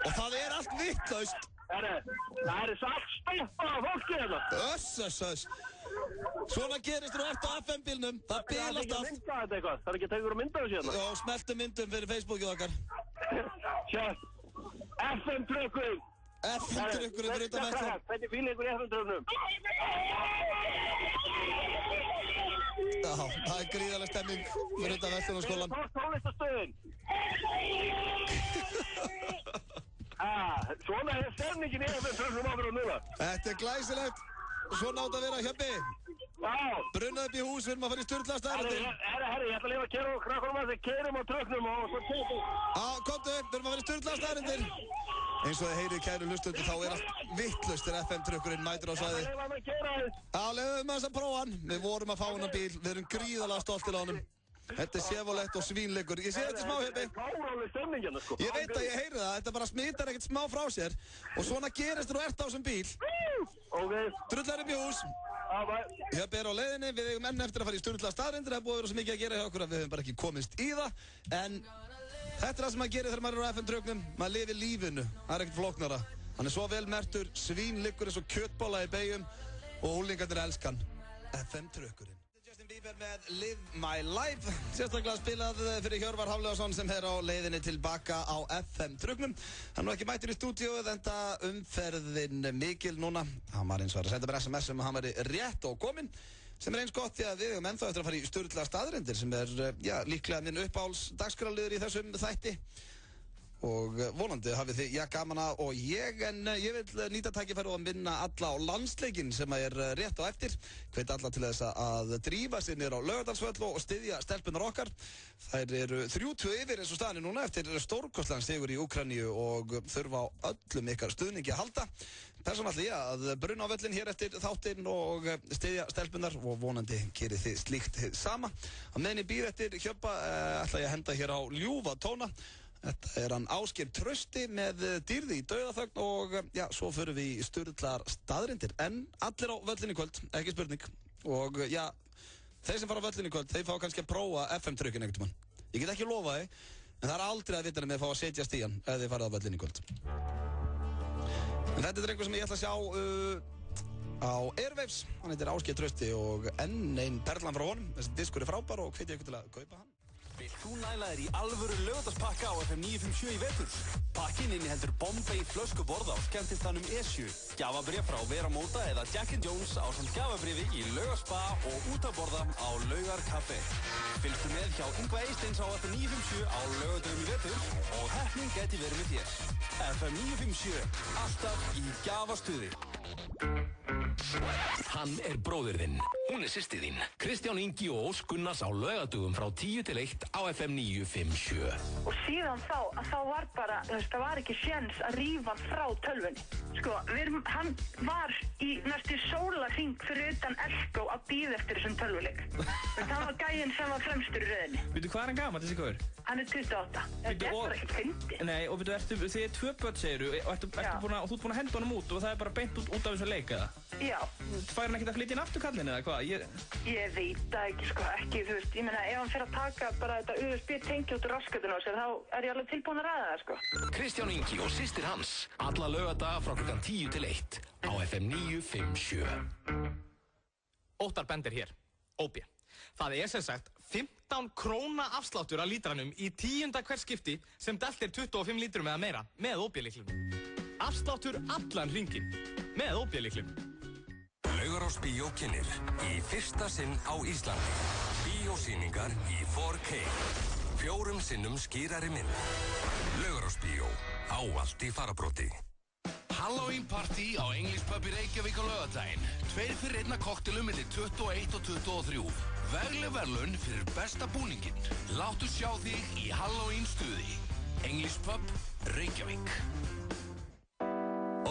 Og það allt vitlaust. Það saltstoppa á fólki hérna. Öss. Svona gerist þú ert á FM-bílnum. Það bilast allt. Það ekki að tegur að mynda þessu hérna. Já, smeltu myndum fyrir Facebookið okkar. FM-trukkurinn. FM-trukkurinn fyrir utan Vestló. Hvernig fíl ykkur í FM-trukkunum? Já, það gríðarleg stemming fyrir utan Vestlónaskólan. Tónlistastöðin. Svona stemmingin í FM-trukkunum okkur á núna. Þetta glæsilegt. Svona átt að vera Hjöppi. Brunnað upp í hús, við erum að fara í sturla staðarindir. Herri, ég ætla að lifa að kera og krakkunum að þið kerum á truknum og svo tegur. Komdu, við erum að fara í sturla staðarindir. Eins og þið heyrið kæru hlustundu, þá allt vitlaust FM-trukkurinn mætir á svæði. Lefum að prófa hann. Við vorum að fá hann á bíl, við erum gríðarlega stoltir á honum. Þetta Chevrolet og svínleikur. Ég sé þetta smá Hjöppi. Ég veit að ég heyri það, þetta bara smitar ekkert smá frá sér. Og svona gerist þú ert á þessum bíl. Drullar upp í hús. Hjöppi á leiðinni, við eigum enn eftir að fara í sturla staðarindir. Það búið að vera svo mikið að gera hjá okkur að við höfum bara ekki komist í það. En þetta það sem maður gerir þegar maður á FM-truknum. Maður lifir lífinu, það ekkert flóknara. Hann svo vel mertur, svínleikur eins og kjötbolla í beigjum. Og úlingarnir elskan FM-trukkurinn. Bieber með Live My Life, sérstaklega spilað fyrir Hjörvar Hafliðarsson sem á leiðinni tilbaka á FM-truknum. Hann ekki mættur í stúdíóið enda umferðin mikil núna. Hann var eins og að senda mér SMS hann væri rétt og kominn, sem eins gott því að við höfum ennþá eftir að fara í sturla staðarindir sem líklega minn uppáhalds dagskrárliður í þessum þætti. Og vonandi hafið þið gaman að og ég vil nýta tækifæri og minna alla á landsleikinn sem rétt á eftir. Hvet alla til þess að drífa sér niður á Laugardalsvöll og styðja stelpunar okkar. Þær eru 3-2 yfir eins og staðan núna eftir stórkostlegan sigur í Úkraínu og þurfa á öllum ykkar stuðningi að halda. Persónulega að brunna á völlin hér eftir þáttinn og styðja stelpunar og vonandi gerir þið slíkt sama. Á meðan ég býð eftir Hjöppa ætla ég að henda hér á ljúfa tóna. Þetta hann Ásgeir Trausti með Dýrði í dauðaþögn og svo förum við í sturlar staðarindir. En allir á völlin í kvöld, ekki spurning. Og þeir sem fara á völlin í kvöld, þeir fá kannski að prófa FM-trukkin einhvern tímann. Ég get ekki lofa þið, en það aldrei að vita með að fá að setjast í hann ef þið farið á völlin í kvöld. En þetta einhver sem ég ætla að sjá á Airwaves. Hann heitir Ásgeir Trausti og enn einn perlan frá honum. Þessi diskur frábær og hvet ég ykkur til að kaupa hann. Vilt þú næla þér í alvöru laugardagspakka á FM 957 í vetur? Pakkin inniheldur Bombay flöskuborða á skemmtistanum Esju, gjafabréf frá Vera Móta eða Jack & Jones ásamt gjafabréfi í Laugarspa og útaborða á Laugarkaffi. Fylgstu með hjá Yngva Eysteins á FM 957 á laugardögum í vetur og heppnin gæti verið með þér. FM 957, alltaf í gjafastuði. Hann bróðir þinn, hún systir þín. Kristján Ingi og Ósk Gunnars á laugadögum frá 10 til 1 á FM 957. Og síðan þá var bara, það var ekki séns að rífa hann frá tölvunni. Sko, hann var í næstu sólarhring fyrir utan Elko að bíða eftir þessum tölvuleik. Það var gæinn sem var fremstur í röðinni. Veitu hvað hann gamall þessi gaur? Hann 28. Þetta bara ekkert fyndið. Nei, og veitu, þið 2 börn segiru og þú ert búin að henda honum út og það bara beint út af þessu leik, eða? Já. Fær hann ekkert að flytja inn aftur kallinn eða hvað? Ég veit það ekki, sko, ekki, þú veist, ég meina, ef hann fer að taka bara þetta USB-tengi út úr raskatinn á sér, þá ég alveg tilbúin að ræða það, sko. Kristján Ingi og systir hans, alla laugardaga frá klukkan 10 til 1 á FM 957. Óttar bendir hér, OB. Það sem sagt 15 króna afsláttur af lítranum í 10. hvert skipti sem dælt 25 lítrum eða meira með OB-lyklum. Afsláttur allan hringinn með OB-lyklum. Laugarás Bíó kynnir í fyrsta sinn á Íslandi. Bíósýningar í 4K. 4 sinnum skýrari mynd. Laugarás Bíó, ávallt í farabróti. Halloween party á English Pub í Reykjavík á laugardaginn. 2 fyrir 1 koktelum milli 21 og 23. Vegleg verðlaun fyrir besta búninginn. Láttu sjá þig í Halloween stuði. English Pub, Reykjavík.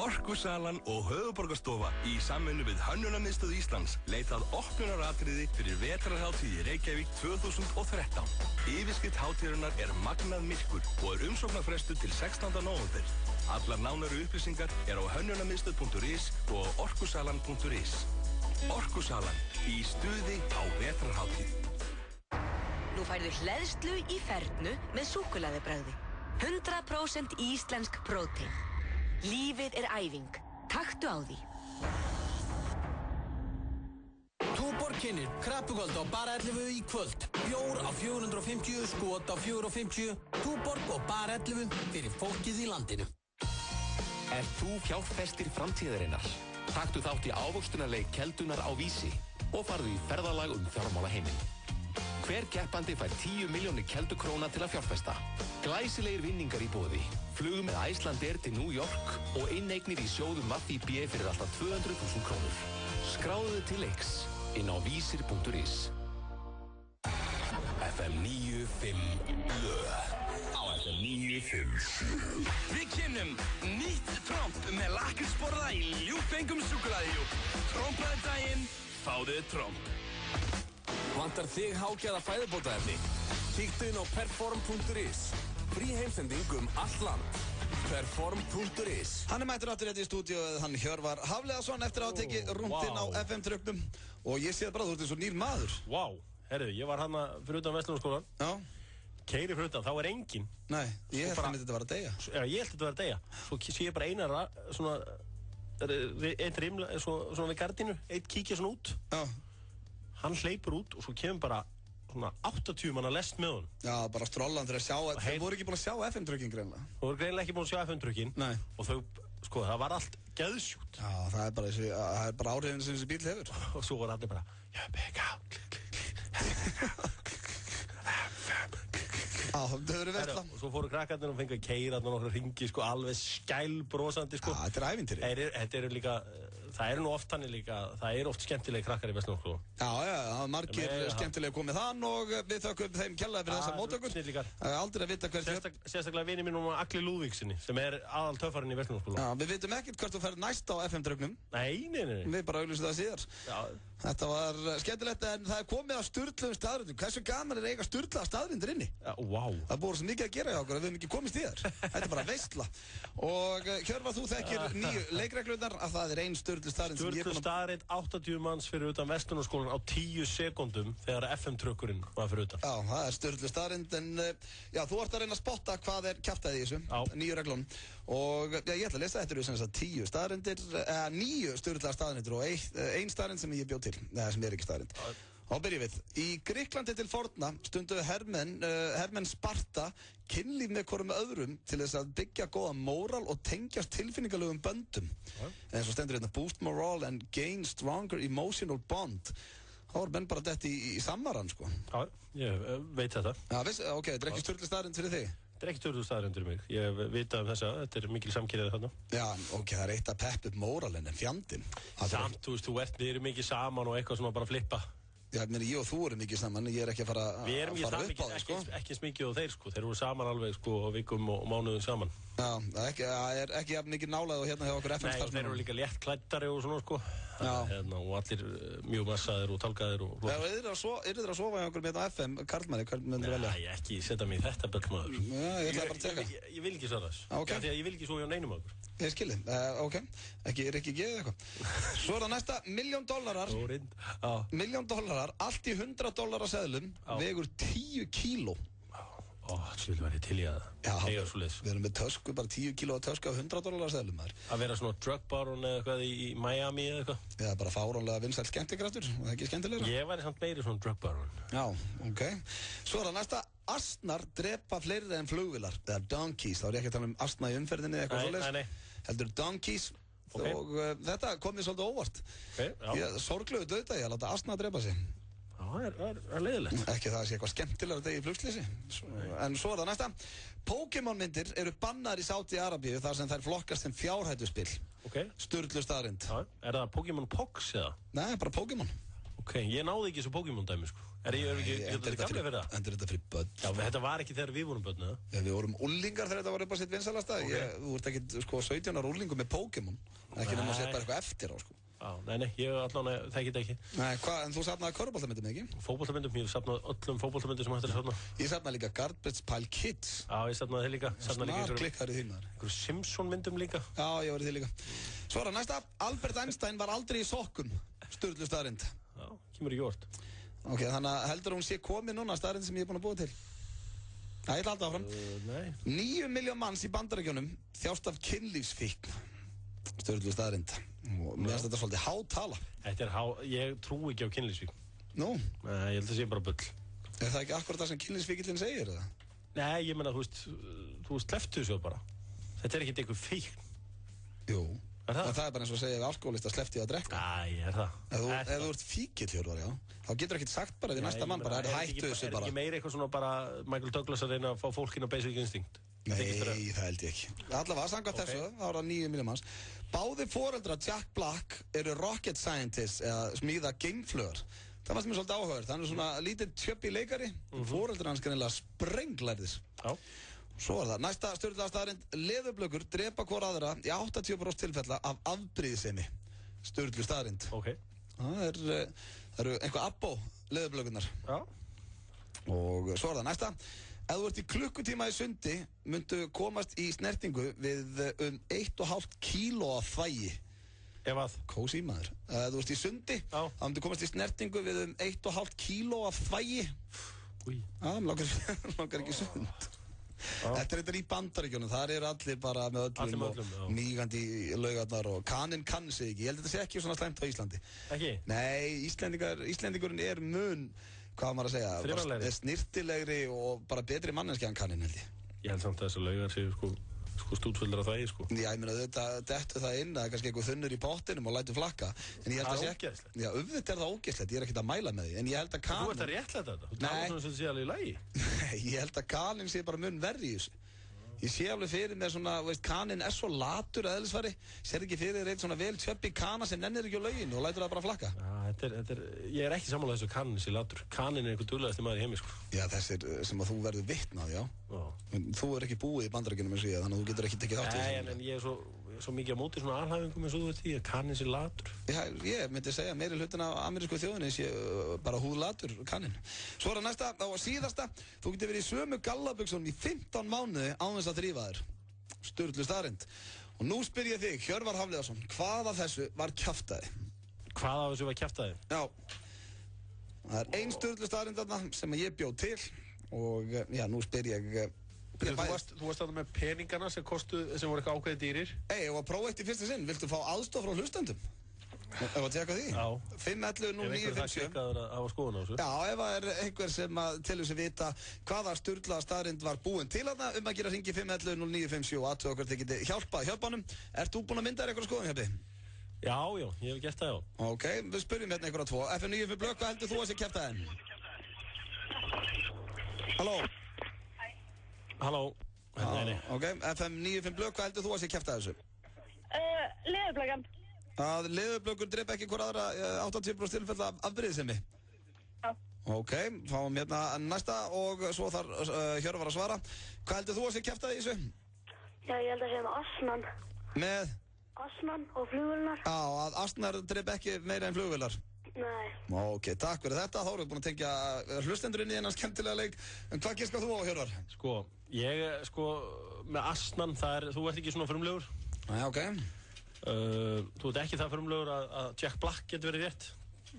Orkusalan og Höfuðborgarstofa í samvinnu við Hönnunarmiðstöð Íslands leitað opnunaratriði fyrir vetrarhátíð í Reykjavík 2013. Yfirskrift hátíðarinnar magnað myrkur og umsóknarfrestur til 16. nóvember. Allar nánari upplýsingar á hönnunarmiðstöð.is og orkusalan.is. Orkusalan í stuði á vetrarhátíð. Nú færðu hleðslu í fernu með súkkulaðibragði. 100% íslensk prótein. Lífið æfing. Taktu á því. Túborg kynnir krabbukvöld á Bar 11 í kvöld. Bjór á 450, skot á 450. Túborg og Bar 11 fyrir fólkið í landinu. Þú fjárfestir framtíðarinnar? Taktu þátt í ávöxtunarleik Keldunar á Vísi og farðu í ferðalag fjármálaheiminn. Hver keppandi fær 10 milljónir keldukróna til að fjárfesta. Glæsilegir vinningar í boði. Flug með Icelandair til New York og inneignir í sjóðum Maffi B fyrir alltaf 200.000 krónur. Skráðu til leiks inn á vísir.is. FM 95 blöð á FM 95. Við kynnum nýtt tromp með lakrísborða í ljúffengum súkkulaðihjúp. Trompaðu daginn, fáðu tromp. Vantar þig hágæða fæðubótaefni? Kíktu inn á perform.is. Frí heimsending allt land. Perform.is. Hann mættur aftur í stúdíóið, hann Hjörvar Hafliðason eftir að teki rúndinn á FM-trögnum. Og ég sé bara að þú ert eins og nýr maður. Herðu, ég var hana fyrir utan Verslunarskólan. Keiri fyrir utan, þá engin. Nei, ég held að þetta var að deyja. Já, ég held að þetta var að deyja. Svo sé ég bara einar svona, eitt rimla, svona við gardinu, eitt kíkja svona út. Já. Hann hleypur út og svo kemur bara svona 80 manna lest með hún. Já, bara strollan til að sjá, þeir voru ekki búin að sjá FM-tröggin greinlega. Þú voru greinlega ekki búin að sjá FM-tröggin. Nei. Og þau, sko, það var allt geðsjút. Já, það er bara áhrifin sem þessi bíl hefur. Og svo var allir bara, þau verið veistla. Og svo fóru krakkarnir og fengið að keyra þarna nokkra hringi, sko, alveg skælbrosandi, sko. Já, þetta ævintýri. Þetta eru líka, það eru nú oft þannig líka, það eru oft skemmtilegi krakkar í Verslunarskólanum. Já, margir skemmtilegi komið þann og við þökkum þeim kærlega fyrir þessa móttökur. Aldrei að vita hvert... Sérstaklega vini mínum Agli Lúðvíksinni, sem aðal töffarinn í Verslunarskólanum. Já, við vitum ekkert hvert þú ferð næst á FM-drögnum. Nei. Við bara auglýsum það síðar. Já. Þetta var skemmtilegt en það komið að sturgluðum staðrindum. Hversu gaman eiga sturglaða staðrindir inni? Það búið svo mikið að gera hjá okkur að við höfum ekki komist í þar. Þetta er bara veistla. Og Hjörvar, þú þekkir nýju leikreglurnar að það er ein sturgluð staðrind sem ég er búin að... Sturgluð staðrind 80 manns fyrir utan Verslunarskólann á 10 sekúndum þegar FM-trökkurinn var fyrir utan. Já, það er sturgluð staðrind en já, þú ert að reyna að spotta hvað er kjaftæði í þessu, nýju reglunum. Og já, ég ætla að lesa þetta sem þess að 10 staðrindir, 9 sturglaðar staðrindir og ein staðrind sem ég bjó til, sem er ekki staðrind. Og byrjum við. Í Grikklandi til forna stunduðu hermenn Sparta kynlíf með hvorum öðrum til þess að byggja góða móral og tengjast tilfinningalegum böndum. En svo stendur hérna boost morale and gain stronger emotional bond. Þá var menn bara dett í samvaran, sko. Já, ég veit þetta. Já, ok, þetta er ekki sturgluð staðrind fyrir þig? Þetta er ekki sturgluð staðrind fyrir mig. Ég veit þessa, þetta er mikil samkynniði þarna. Já, ok, það er eitt að peppa upp móralinn en fjandinn. Samt, þú veist, við erum mikið saman og eitthvað sem að bara flippa. Já, ég og þú erum mikið saman, ég er ekki að fara upp á þig, sko. Ekki eins mikið og þeir, sko. Þeir voru saman alveg, sko, vikum og mánuðum saman. Já, það er ekki jafn mikið nálæð og hérna hjá okkur FM-starfsmönnum. Nei, þeir eru líka létt klæddari og svona, sko. Og allir mjög massaðir og tálkaðir og flottir. Já, eru þeir að sofa hjá okkur með þetta FM, karlmanni, hvernig myndir velja? Nei, ekki setja mig í þetta böllmaður. Já, ég ætla bara að teka. Ég vil ekki svara þess. Ok. Því að ég vil ekki sofa hjá neinum okkur. Ég skilji, ok. Er ekki geðið eitthvað. Svo er það næsta, $1.000.000. $1.000.000, allt í $100 seðlum, vegur 10 kíló. Það vil vera til í að eiga svo leiðis. Við erum með tösku, bara 10 kíló tösku af $100 seðlum. Að vera svona drug baron eða eitthvað í Miami eða eitthvað? Já, bara fáránlega vinsæll skemmtikraftur, það er ekki skemmtilegra. Ég væri samt meiri svona drug baron. Já, ok. Svo er það næsta, asnar drepa fleiri en flugvilar, eða donkeys, þá er ég ekki að tala um asna í umferðinni eða eitthvað svo leiðis. Nei. Heldur donkeys, og þetta kom mér svolítið óvart. Sorglegu dauðdagi að láta asna drepa sig. Já, það er leiðilegt. Ekki það að sé eitthvað skemmtilega degi í flugslýsi. En svo er það næsta. Pokémon myndir eru bannar í Sádi-Arabíu þar sem þær flokkast sem fjárhættuspill. Ok. Sturlu staðrind. Já, er það Pokémon Pox eða? Nei, bara Pokémon. Ok, ég náði ekki þessu Pokémon-dæmi, sko. Er ekki gamlega fyrir það? Endur þetta fyrir börn. Já, þetta var ekki þegar við vorum börn, eða? Já, við vorum úlingar þegar þetta var upp á sitt vinsalasta. Þú ert ekki, sko, 17 ára úlingur með Pokémon. Ekki nema að segja bara eitthvað eftir á, sko. Já, nei, ég allan þekki þetta ekki. Nei, en þú safnaði körfuboltamyndum, ekki? Fótboltamyndum, ég safnaði öllum fótboltamyndum sem hægt er að safna. Ég safnaði líka Garbage Pile Kids. Já, ég safnaði þið líka. Snar klikkar í þín, maður. Einhverjum Simpson-myndum líka. Já, ég var í þið líka. Svo er það næsta. Albert Einstein var aldrei í sokkum. Sturlu staðrind. Já, kemur ekki orð. Ok, þannig að heldur hún sé komið núna staðrind sem ég er búin að búa til. Já, ég ætla alltaf áfram. 9 milljón manns í Bandaríkjunum þjást af kynlífsfíkn. Sturlu staðrind. Og mér finnst þetta svolítið hátala. Ég trú ekki á kynlífsfíkn. Nú? Nei, ég held að það sé bara bull. Er það ekki akkurat það sem kynlífsfíkillinn segir, eða? Nei, ég meina, þú veist, hleftu þessu bara. Þetta er ekkert eitthvað fíkn. Jú. Er það? En það er bara eins og að segja ef alkoholista sleppti að drekka. Æ, er það? Ef þú ert fíkill, Hjörvar, já, þá getur ekkert sagt bara við næsta mann, bara hættu þessu bara. Er ekki meira eitthvað svona bara Michael Douglas að reyna að fá fólkinn á Basic Instinct? Nei, það held ég ekki. Allavega, samkvæmt þessu, þá er það 9 milljón manns. Báðir foreldrar Jack Black eru rocket scientists eða smíða geimflögur. Það fannst mér svolítið áhugaður. Hann er svona lítið tjöppi leikari. Foreldrar hans greinilega sprenglærðis. Já. Svo er það. Næsta stjórnlega staðarind. Leðurblökur drepa hvora aðra í 80% tilfella af afbrýðisemi. Stjórnlega staðarind. Ok. Það eru einhvað abbó leðurblökunar. Já. Og svo er það. Næsta. Ef þú ert í klukkutíma í sundi, myndu komast í snertingu við 1,5 kíló af þvægi. Ef að? Kósí maður. Ef þú ert í sundi, þá myndu komast í snertingu við 1,5 kíló af þvægi. Új. Já, langar ekki sund. Þetta er þetta í Bandaríkjunum, þar eru allir bara með öllum og mígandi í laugarnar og kaninn kann sig ekki. Ég held að þetta sé ekki svona slæmt á Íslandi. Ekki? Nei, Íslendingurinn er mun, hvað maður að segja, friðvænlegri, snirtilegri og bara betri manneskja en kaninn, held ég. Ég held samt að þessar laugar séu sko stútfullur af þvægi, sko. Já, ég meina þetta dettur það inn, það er kannski eitthvað þunnur í pottinum og lætur flakka. En ég held að það er ógeðslegt. Já, auðvitað er það ógeðslegt, ég er ekkert að mæla með því, en ég held að kaninn... Þú ert að réttlæta þetta? Þú talar svona sem þetta sé alveg í lagi? Nei, ég held að kaninn sé bara mun verri í þessu. Ég sé alveg fyrir mér svona, veist, kaninn er svo latur að eðlisfari. Sér ekki fyrir þér eitt svona vel tjöppi kana sem nennir ekki á lauginu og lætur það bara flakka. Já, ég er ekki sammála þessu kaninn sé latur. Kaninn er einhver duglegasti maður í heimi, sko. Já, þessir sem að þú verður vitnað, já. En þú er ekki búið í Bandaríkjunum eins og ég, þannig að þú getur ekki tekið þátt í þessu. Nei, en ég er svo mikið á móti svona alhæfingum eins og þú veit því að kaninn sé latur. Já, ég myndi segja meiri hlutin af amerísku þjóðinni sé bara húðlatur kaninn. Svo er það næsta og síðasta. Þú getur verið í sömu gallabuxunum í 15 mánuði án þess að þrífa þér. Sturlu staðrind. Og nú spyr ég þig, Hjörvar Hafliðason, hvað af þessu var kjaftæði? Hvað af þessu var kjaftæði? Já. Það er ein sturlu staðrind þarna sem ég bjóð til og já, nú spyr ég... Þú varst þarna með peningana sem voru eitthvað ákveði dýrir? Ég var að prófa eitt í fyrsta sinn. Viltu fá aðstoð frá hlustendum? Ef að tjekka því? Já. 511 0957. Ef einhver það klikkaður að hafa skoðun á þessu? Já, ef það er einhver sem telur sig vita hvaða sturla staðrind var búin til þarna að gera hringi 511 0957 og aðtöða okkur þið getið hjálpað hjálpanum. Ert þú búin að mynda þér eitthvað skoðun, Hjöppi? Já, ég hef gert það, já. Ok, við spyrjum hérna einhverja tvo. FM95 Blökk, hvað heldur þú að sé kjaftaðinn? Halló? Halló? Nei. Ok, FM95 Blökk, hvað heldur þú að sé kjafta þessu? Leðurblökan. Að leðurblökur drepa ekki hver aðra 80% tilfella afbrýðisemi? Já. Ok, fáum hérna næsta og svo þarf Hjörvar að svara. Hvað heldur þú að sé kjafta þessu? Já, ég held að segja með asnan. Með? Asnan og flugvélar. Já, að asnar drepa ekki meira en flugvélar? Nei. Ok, takk fyrir þetta. Þá erum við búin að tengja hlustendur inn í þennan skemmtilega leik. En hvað giskar þú á, Hjörvar? Með asnan, þú ert ekki svona frumlegur. Nei, ok. Þú ert ekki það frumlegur að Jack Black getur verið rétt.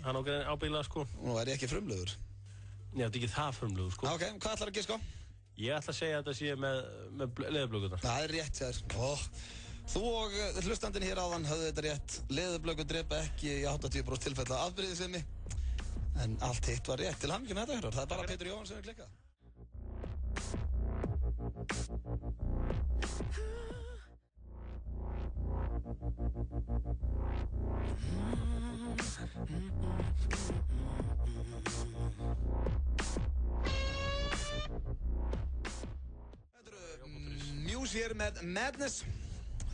Hann ábyggilega, sko. Nú er ég ekki frumlegur. Nei, þú ert ekki það frumlegur, sko. Ok, hvað ætlar að giska á? Ég ætla að segja að þetta sé með leðurblökurnar. Það er rétt, sér. Þú og hlustandinn hér áðan höfðu þetta rétt. Leðurblökur drepa ekki í 80% tilfella afbrýðisemi. En allt hitt var rétt. Til hamingju með þetta, Hjörvar. Það er bara Pétur Jóhann sem er klikkað. Muse hér með Madness.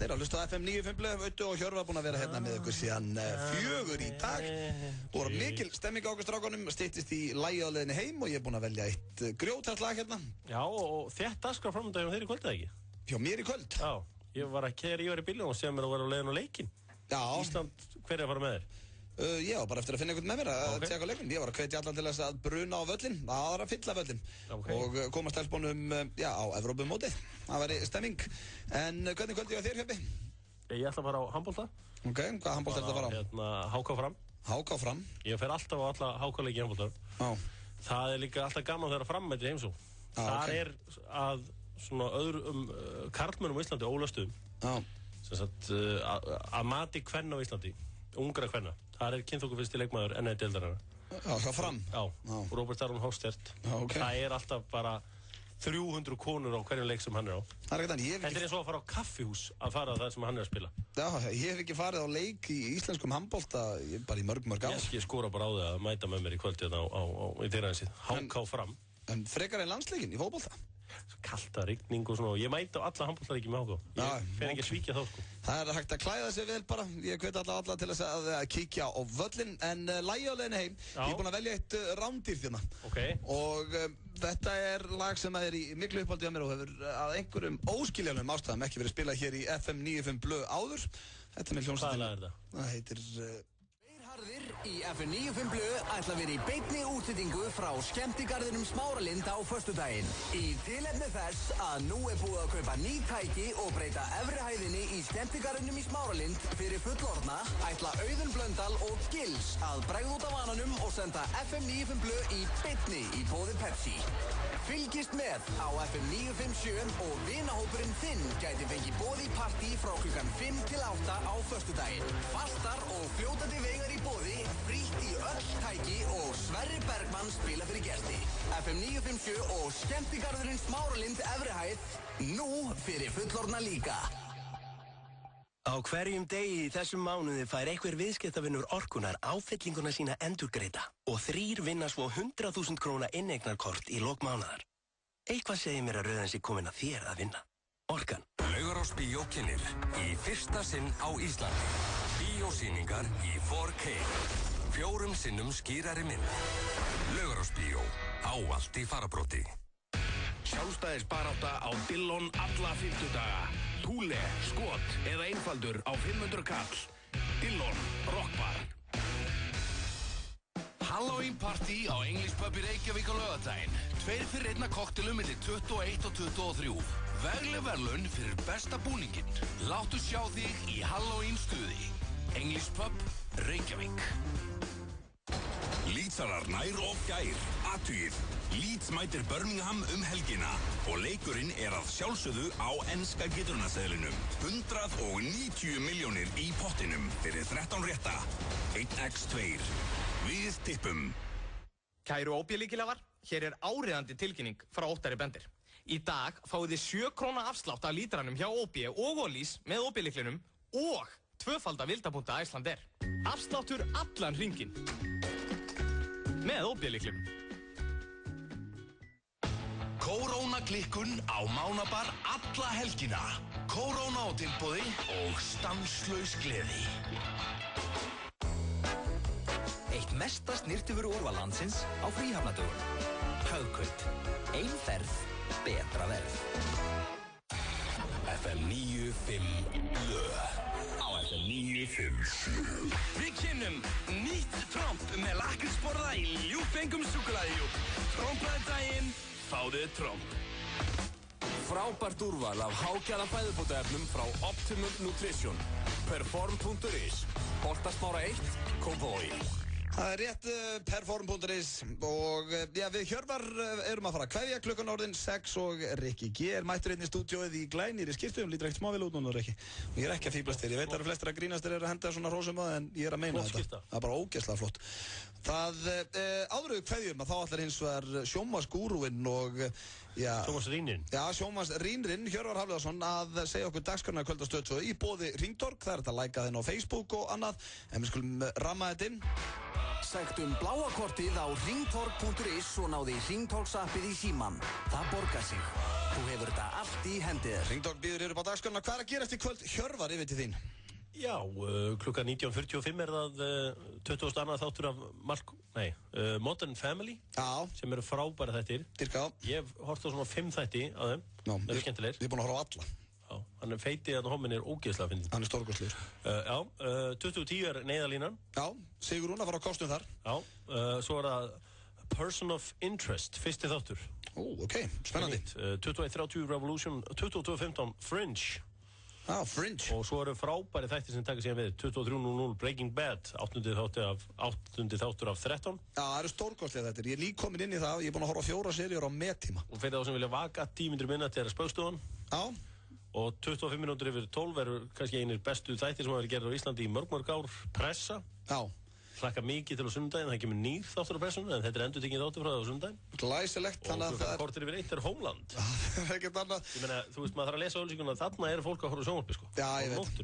Þeir eru að hlusta á FM 95, Öttu og Hjörvar búin að vera hérna með ykkur síðan 4 í dag. Það voru mikil stemming á okkur strákunum, styttist í lagi á leiðinni heim og ég er búin að velja eitt grjótart lag hérna. Já, og þétt dagskrá framönda hjá þér í kvöld, eða ekki? Hjá mér í kvöld? Já, ég var í bílunum og séð mér að vera á leiðin á leikinn. Já. Ísland, hver er að fara með þér? Ég var bara eftir að finna einhvern með mér að tjekka leikinn. Ég var að hvetja allan til þess að bruna á völlin, aðra fylla völlin og koma stelpunum á Evrópumótið. Það væri stemming. En hvernig kvöldi ég á þér, Hjöppi? Ég ætla að fara á handbolta. Ok, hvað handbolta er þetta að fara á? HK Fram. HK Fram? Ég fer alltaf á alla HK-leiki í handbolta. Það er líka alltaf gaman þegar Fram mætir heimsó. Þar er að svona öðrum karlmönnum á Íslandi ólöstuðum. Að mati kvenna á Íslandi, ungra kvenna. Það er kynþókufyrsti leikmaður enn deildarinnar. Já, hjá Fram? Já, Róbert Aron Hóstert. Það er alltaf bara 300 konur á hverjum leik sem hann er á. Þetta er eins og að fara á kaffihús að fara þar sem hann er að spila. Já, ég hef ekki farið á leik í íslenskum handbolta bara í mörg ár. Ég skora bara á þig að mæta með mér í kvöldið í þeirraðinsið. HK Fram. En frekar en landsleikin í fótbolta? Kalta, rigning og svona og ég mæti á alla handboltaríki með HK. Ég fer ekki að svíkja þá sko. Það er hægt að klæða sig vel bara. Ég hveti alla til þess að kíkja á völlin. En lagi á leiðinni heim, ég er búinn að velja eitt rándýr þérna. Og þetta er lag sem er í miklu uppáldi á mér og hefur að einhverjum óskiljanlegum ástæðum ekki verið spilað hér í FM 95 Blöð áður. Þetta er með hljómsveitin. Hvað lag er það? Það heitir... Í FM 95 Blöð ætla við í beinni útsetningu frá skemmtigarðinum Smáralind á föstudaginn. Í tilefni þess að nú er búið að kaupa ný tæki og breyta efri hæðinni í skemmtigarðinum í Smáralind fyrir fullorðna ætla Auðun Blöndal og Gils að bregða út af vananum og senda FM 95 Blöð í beinni í boði Pepsi. Fylgist með á FM 957 og vinahópurinn þinn gæti fengið boði í partí frá klukkan 5 til 8 á föstudaginn. Fastar og fljótandi veigar í boði, frítt í öll tæki og Sverrir Bergmann spila fyrir gesti. FM 957 og skemmtigarðurinn Smáralind efri hæð, nú fyrir fullorðna líka. Á hverjum degi í þessum mánuði fær einhver viðskiptavinnur Orkunar áfyllinguna sína endurgreidda og 3 vinna svo 100.000 króna inneignarkort í lok mánaðar. Eitthvað segir mér að röðan sé komin að þér að vinna. Orkan. Laugarásbíó kynnir í fyrsta sinn á Íslandi. Bíósýningar í 4K. 4 sinnum skýrari mynd. Laugarásbíó. Ávallt í farabróti. Sjálfstæðisbarátta á Dillon alla 50 daga. Túle, skot eða einfaldur á 500 kall. Dillon, rockbar. Halloween party á English Pub í Reykjavík á laugardaginn. 2 fyrir 1 koktelum milli 21 og 23. Vegleg verðlaun fyrir besta búninginn. Láttu sjá þig í Halloween stuði. English Pub, Reykjavík. Leedsarar nær og fjær, athugið. Leeds mætir Birmingham helgina og leikurinn er að sjálfsögðu á enska gildrunaseðlinum. 190 milljónir í pottinum fyrir 13 rétta. 1x2. Við tippum. Kæru óbjölíkilafar, hér er áriðandi tilkynning frá Óttari Bendir. Í dag fáið þið 7 króna afslátt af lítranum hjá OB og Ólís með óbjölíklinum og 2-falda vildapunta Icelandair. Afsláttur allan hringinn. Með óbjölíklinum. Kóróna-klikkun á Mánabar alla helgina. Kóróna á tilboði og stanslaus gleði. Eitt mesta snirtifuru úrval landsins á fríhafnadögunum. Haugkvöld. Ein ferð, betra verð. FM 95 Blöð. Á FM 95. Við kynnum nýtt tromp með lakrísborða í ljúffengum súkkulaðijúb. Trompaði daginn, fáðu tromp. Frábært úrval af hágæða fæðubótaefnum frá Optimum Nutrition. Perform.is. Holtasmára 1, Kópavogi. Það er rétt perform.is og já, við Hjörvar erum að fara að kveðja klukkan orðin 6 og Rikki G er mættur inn í stúdíóið í glænýri skyrtum, lítur ekkert smável út núna, Rikki. Og ég er ekki að fíblast þér, ég veit að það eru flestir að grínast þér að henda svona hrósum á það en ég er að meina þetta. Það er bara ógeðslega flott. Það áður við kveðjum að þá allar hins vegar sjónvarpsgúrúinn og Sjónvarpsrýnirinn. Já, sjónvarpsrýnirinn Hjörvar Hafliðason að segja okkur dagskrárna kvöld á Stöð 2 í boði Hringtorg. Það er þetta að læka þinn á Facebook og annað, en við skulum ramma þetta inn. Sæktum bláa kortið á ringtorg.is og náði Ringtorgs-appið í síman. Það borgar sig. Þú hefur þetta allt í hendið þér. Ringtorg býður upp á dagskránna. Hvað er að gerast í kvöld? Hjörvar, yfir til þín. Já, klukkan 19:45 það 22. þáttur af Modern Family. Já. Sem eru frábæra þættir. Dyrka á. Ég hef hort á svona 5 þætti af þeim. Það eru skemmtilegir. Ég er búinn að horfa á alla. Já, hann er feitið að hommin er ógeðslega fyndinn. Hann er stórkostlegur. 20:10 er neyðalínan. Já, Sigrún að fara á kostum þar. Já, svo er það Person of Interest, fyrsti þáttur. Ok, spennandi. 21:30 Revolution, 22:15 Fringe. Fringe. Og svo eru frábæri þættir sem taka síðan við 23:00 Breaking Bad, 8. þáttur af 13. Já, það eru stórkostlega þættir. Ég er lík komin inn í það og ég er búinn að horfa á 4 seríur á mettíma. Og fyrir þá sem vilja vaka 10 mínútur minna til Spaugstofan. Já. Og 25 mínútur yfir 12 eru kannski einir bestu þættir sem hafa verið gerðir á Íslandi í mörg ár. Pressa. Já. Hlakka mikið til á sunnudaginn, það kemur nýr þáttur á pressunni, en þetta er endurtekinn þáttur frá það á sunnudaginn. Glæsilegt, þannig að það er... Og kortir yfir 1 er Homeland. Það er ekkert annað. Ég meina, þú veist, maður þarf að lesa auglýsinguna, þarna er fólk að horfa á sjónvarpi, sko. Já, ég veit.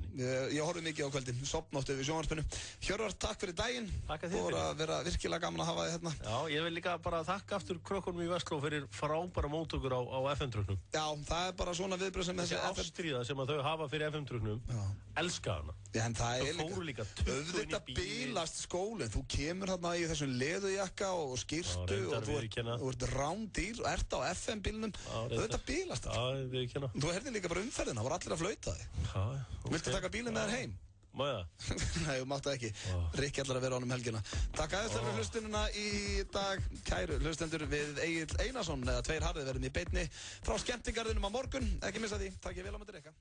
Ég horfi mikið á kvöldi, sopnóttu við sjónvarpinu. Hjörvar, takk fyrir daginn. Takk að þér fyrir. Og að vera virkilega gaman að hafa þið hérna. Já, ég vil líka bara þakka aftur krökkunum í Vestló fyrir frábæra móttökur á FM-tröknum. Já, það er bara svona viðbröð sem þessi ástríða sem að þau hafa fyrir FM-tröknum. Elska hana. Já, en það er fóru líka auðvitað bilast skólinn. Þú kemur hérna í þessum leðujakka og skyrtu og þú ert rándýr og ert á FM-bílnum. Auðvitað bilast það. Já, við kenna. Þú herðir líka bara umferðina, það var allir að flauta þig. Viltu taka bílinn með þér heim? Má ég það? Nei, þú máttu ekki. Rikki ætlar að vera ánum helgina. Takk aðeins fyrir hlustununa í dag. Kæru hlustendur, við Egill Einarsson eða Tveir harðir verðum í beinni frá skemmtigarðinum á morgun. Ekki missa því. Takk ég vel á með Rikka.